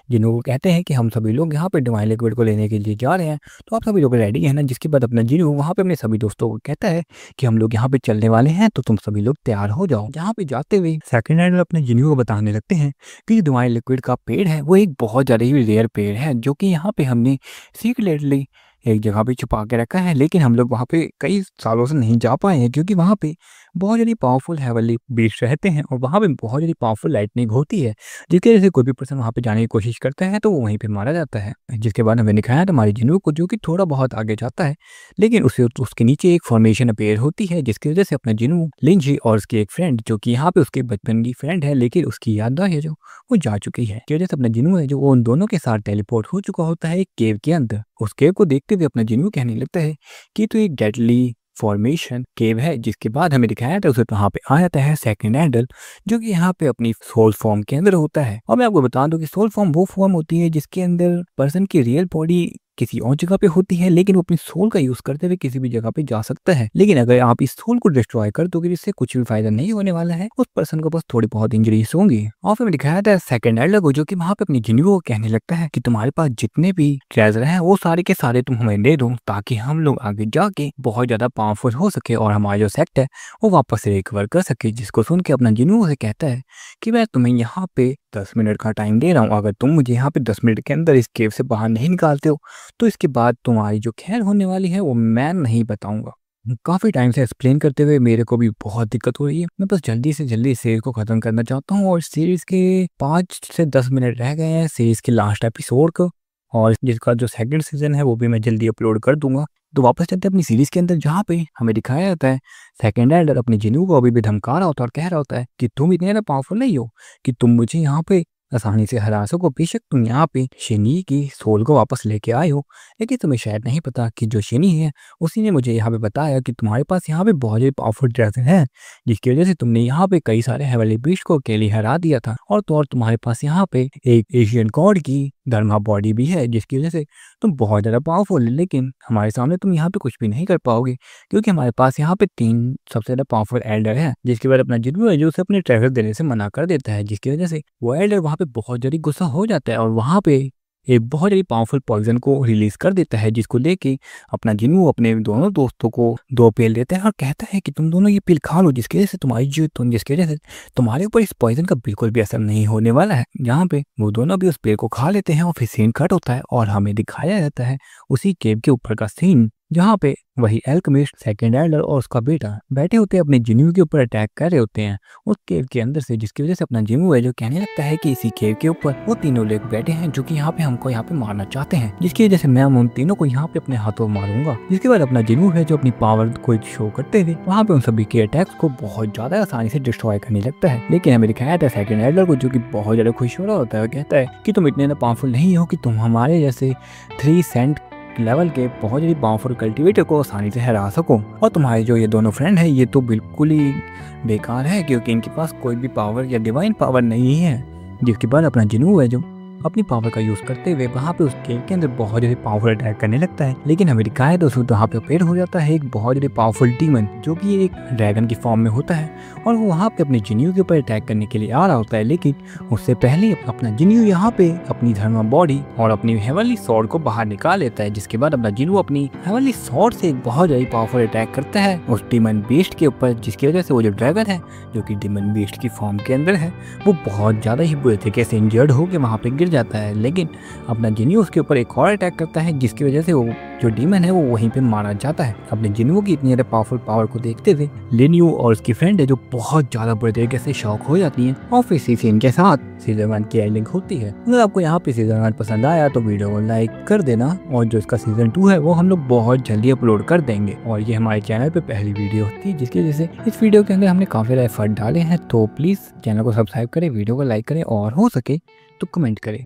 जिन्हों को कहते हैं कि हम सभी लोग यहाँ पे डिवाइन लिक्विड को लेने के लिए जा रहे हैं, तो आप सभी लोग रेडी हैं ना। जिसके बाद अपना जिन्हों वहाँ पे अपने सभी दोस्तों को कहता है कि हम लोग यहाँ पे चलने वाले हैं, तो तुम सभी लोग तैयार हो जाओ। यहाँ पे जाते हुए सेकंड हैंड अपने जिन्हों को बताने लगते हैं कि डिवाइन लिक्विड का पेड़ है वो एक बहुत ज़्यादा ही रेयर पेड़ है, जो कि यहाँ पे हमने सीक्रेटली एक जगह पे छुपा के रखा है, लेकिन हम लोग वहाँ पे कई सालों से नहीं जा पाए हैं, क्योंकि वहाँ पे बहुत ज़्यादा पावरफुल हेवनली बीस्ट रहते हैं और वहाँ पे बहुत ज़्यादा पावरफुल लाइटनिंग होती है, जिसकी वजह से कोई भी पर्सन वहाँ पे जाने की कोशिश करता है तो वो वहीं पे मारा जाता है। जिसके बाद हमें दिखाया था हमारी जिन्नू को, जो कि थोड़ा बहुत आगे जाता है, लेकिन उसे उसके नीचे एक फॉर्मेशन अपेयर होती है, जिसकी वजह से अपना जिन्नू लिंजी और उसकी एक फ्रेंड, जो कि यहाँ पे उसके बचपन की फ्रेंड है लेकिन उसकी याददाश्त है जो वो जा चुकी है, की वजह से अपना जिन्नू है जो वो उन दोनों के साथ टेलीपोर्ट हो चुका होता है एक केव के अंदर। उस केव को देखते हुए अपना जिन्नू कहने लगता है कि तो एक डेडली फॉर्मेशन केव है। जिसके बाद हमें दिखाया था उसे वहाँ पे आ जाता है सेकंड एंडल, जो कि यहाँ पे अपनी सोल फॉर्म के अंदर होता है। और मैं आपको बता दूं कि सोल फॉर्म वो फॉर्म होती है जिसके अंदर पर्सन की रियल बॉडी किसी और जगह पे होती है, लेकिन वो अपनी सोल का यूज करते हुए किसी भी जगह पे जा सकता है। लेकिन अगर आप इस सोल को डिस्ट्रॉय कर दोगे जिससे कुछ भी फायदा नहीं होने वाला है, उस पर्सन को बस थोड़ी बहुत इंजरीज होंगी। और फिर दिखाया था सेकंड एल्डर को, जो कि वहाँ पे अपनी जिन्नू को कहने लगता है कि तुम्हारे पास जितने भी ट्रेजर हैं वो सारे के सारे तुम हमें दे दो, ताकि हम लोग आगे जाके बहुत ज्यादा पावरफुल हो सके और हमारा जो सेक्ट है वो वापस से रिकवर कर सके। जिसको सुन के अपना जिन्नू उसे कहता है कि मैं तुम्हें यहाँ पे 10 मिनट का टाइम दे रहा हूँ, अगर तुम मुझे यहाँ पे 10 मिनट के अंदर इस केव से बाहर नहीं निकालते हो तो इसके बाद तुम्हारी जो खैर होने वाली है वो मैं नहीं बताऊंगा। काफ़ी टाइम से एक्सप्लेन करते हुए मेरे को भी बहुत दिक्कत हो रही है, मैं बस जल्दी से जल्दी इस सीरीज़ को ख़त्म करना चाहता हूँ और सीरीज़ के 5 से 10 मिनट रह गए हैं सीरीज़ के लास्ट एपिसोड को, और जिसका जो सेकंड सीजन है वो भी मैं जल्दी अपलोड कर दूंगा। तो वापस चलते हैं अपनी सीरीज़ के अंदर, जहाँ पे हमें दिखाया जाता है सेकंड एल्डर अपने जिन्नू को अभी भी धमका रहा होता है और कह रहा होता है कि तुम इतने ज़्यादा पावरफुल नहीं हो कि तुम मुझे यहाँ पे आसानी से हरा सको। बेशक तुम यहाँ पे शिनी की सोल को वापस लेके आए हो, लेकिन तुम्हें शायद नहीं पता कि जो शिनी है उसी ने मुझे यहाँ पे बताया कि तुम्हारे पास यहाँ पे बहुत ही पावरफुल ड्रैगन है, जिसकी वजह से तुमने यहाँ पे कई सारे हेवनली बीस्ट को अकेले हरा दिया था। और तो और तुम्हारे पास यहाँ पे एक एशियन गॉड की धर्मा बॉडी भी है, जिसकी वजह से तुम बहुत ज़्यादा पावरफुल है, लेकिन हमारे सामने तुम यहाँ पे कुछ भी नहीं कर पाओगे, क्योंकि हमारे पास यहाँ पे 3 सबसे ज़्यादा पावरफुल एल्डर है। जिसके बाद अपना जिन्नू है जो उसे अपने ट्रेजर देने से मना कर देता है, जिसकी वजह से वो एल्डर वहाँ पे बहुत जल्दी गुस्सा हो जाता है और वहाँ पे एक बहुत जल्दी पावरफुल पॉइजन को रिलीज कर देता है, जिसको लेके अपना जिन्नू अपने दोनों दोस्तों को 2 पील देता है और कहता है कि तुम दोनों ये पील खा लो, जिसकी वजह से जिसकी वजह से तुम्हारे ऊपर इस पॉइजन का बिल्कुल भी असर नहीं होने वाला है। यहाँ पे वो दोनों भी उस पेड़ को खा लेते हैं और फिर सीन कट होता है और हमें दिखाया जाता है उसी केव के ऊपर का सीन, जहाँ पे वही एल्केमिस्ट सेकंड एल्डर और उसका बेटा बैठे होते हैं अपने जिन्नू के ऊपर अटैक कर रहे होते हैं उस केव के अंदर से, जिसकी वजह से अपना जिन्नू है जो कहने लगता है कि इसी केव के ऊपर वो तीनों लोग बैठे हैं जो कि यहाँ पे हमको यहाँ पे मारना चाहते हैं, जिसकी वजह से मैं उन तीनों को यहाँ पे अपने हाथों मारूंगा। जिसके बाद अपना जिन्नू है जो अपनी पावर को शो करते हुए वहाँ पे उन सभी के अटैक्स को बहुत ज्यादा आसानी से डिस्ट्रॉय करने लगता है। लेकिन हमें दिखाया था सेकंड एल्डर को, जो कि बहुत ज्यादा खुश हो रहा होता है, कहता है कि तुम इतने पावरफुल नहीं हो कि तुम हमारे जैसे 3 सेंट लेवल के बहुत ही पावरफुल कल्टीवेटर को आसानी से हरा सको, और तुम्हारे जो ये दोनों फ्रेंड है ये तो बिल्कुल ही बेकार है, क्योंकि इनके पास कोई भी पावर या डिवाइन पावर नहीं है। जिसके बाद अपना जिन्नू है जो अपनी पावर का यूज करते हुए वहाँ पे उसके के अंदर बहुत ज्यादा पावरफुल अटैक करने लगता है। लेकिन हमें दिखाया है दोस्तों, वहाँ पे अपेयर हो जाता है एक बहुत ज्यादा पावरफुल डीमन जो कि एक ड्रैगन की फॉर्म में होता है और वो वहाँ पे अपने जिन्यू के ऊपर अटैक करने के लिए आ रहा होता है। लेकिन उससे पहले अपना जिन्यू यहाँ पे अपनी धर्मा बॉडी और अपनी हेवनली स्वॉर्ड को बाहर निकाल लेता है, जिसके बाद अपना जिन्यू अपनी हेवनली स्वॉर्ड से एक बहुत ज्यादा पावरफुल अटैक करता है उस डीमन बीस्ट के ऊपर, जिसकी वजह से वो जो ड्रैगन है जो कि डीमन बीस्ट की फॉर्म के अंदर है वो बहुत ज़्यादा ही बुरे तरीके से इंजर्ड होकर वहाँ पे गिर जाता है। लेकिन अपना जिन्यू उसके ऊपर एक और अटैक करता है, जिसकी वजह से वो जो डीमन है वो वहीं पे मारा जाता है। अपने जिन्यू की इतनी ज़्यादा पावरफुल पावर को देखते हुए लिन्यू और उसकी फ्रेंड है जो बहुत ज़्यादा बुरे तरीके से शॉक हो जाती हैं और फिर इसी सीन के साथ सीजन 1 की एंडिंग होती है। अगर आपको यहाँ पे सीजन 1 पसंद आया तो वीडियो को लाइक कर देना, और जो इसका सीजन 2 है वो हम लोग बहुत जल्दी अपलोड कर देंगे। और ये हमारे चैनल पे पहली वीडियो होती है जिसकी वजह से इस वीडियो के अंदर हमने काफ़ी ज़्यादा एफर्ट डाले हैं। तो प्लीज़ चैनल को सब्सक्राइब करें, वीडियो को लाइक करें और हो सके तो कमेंट करें।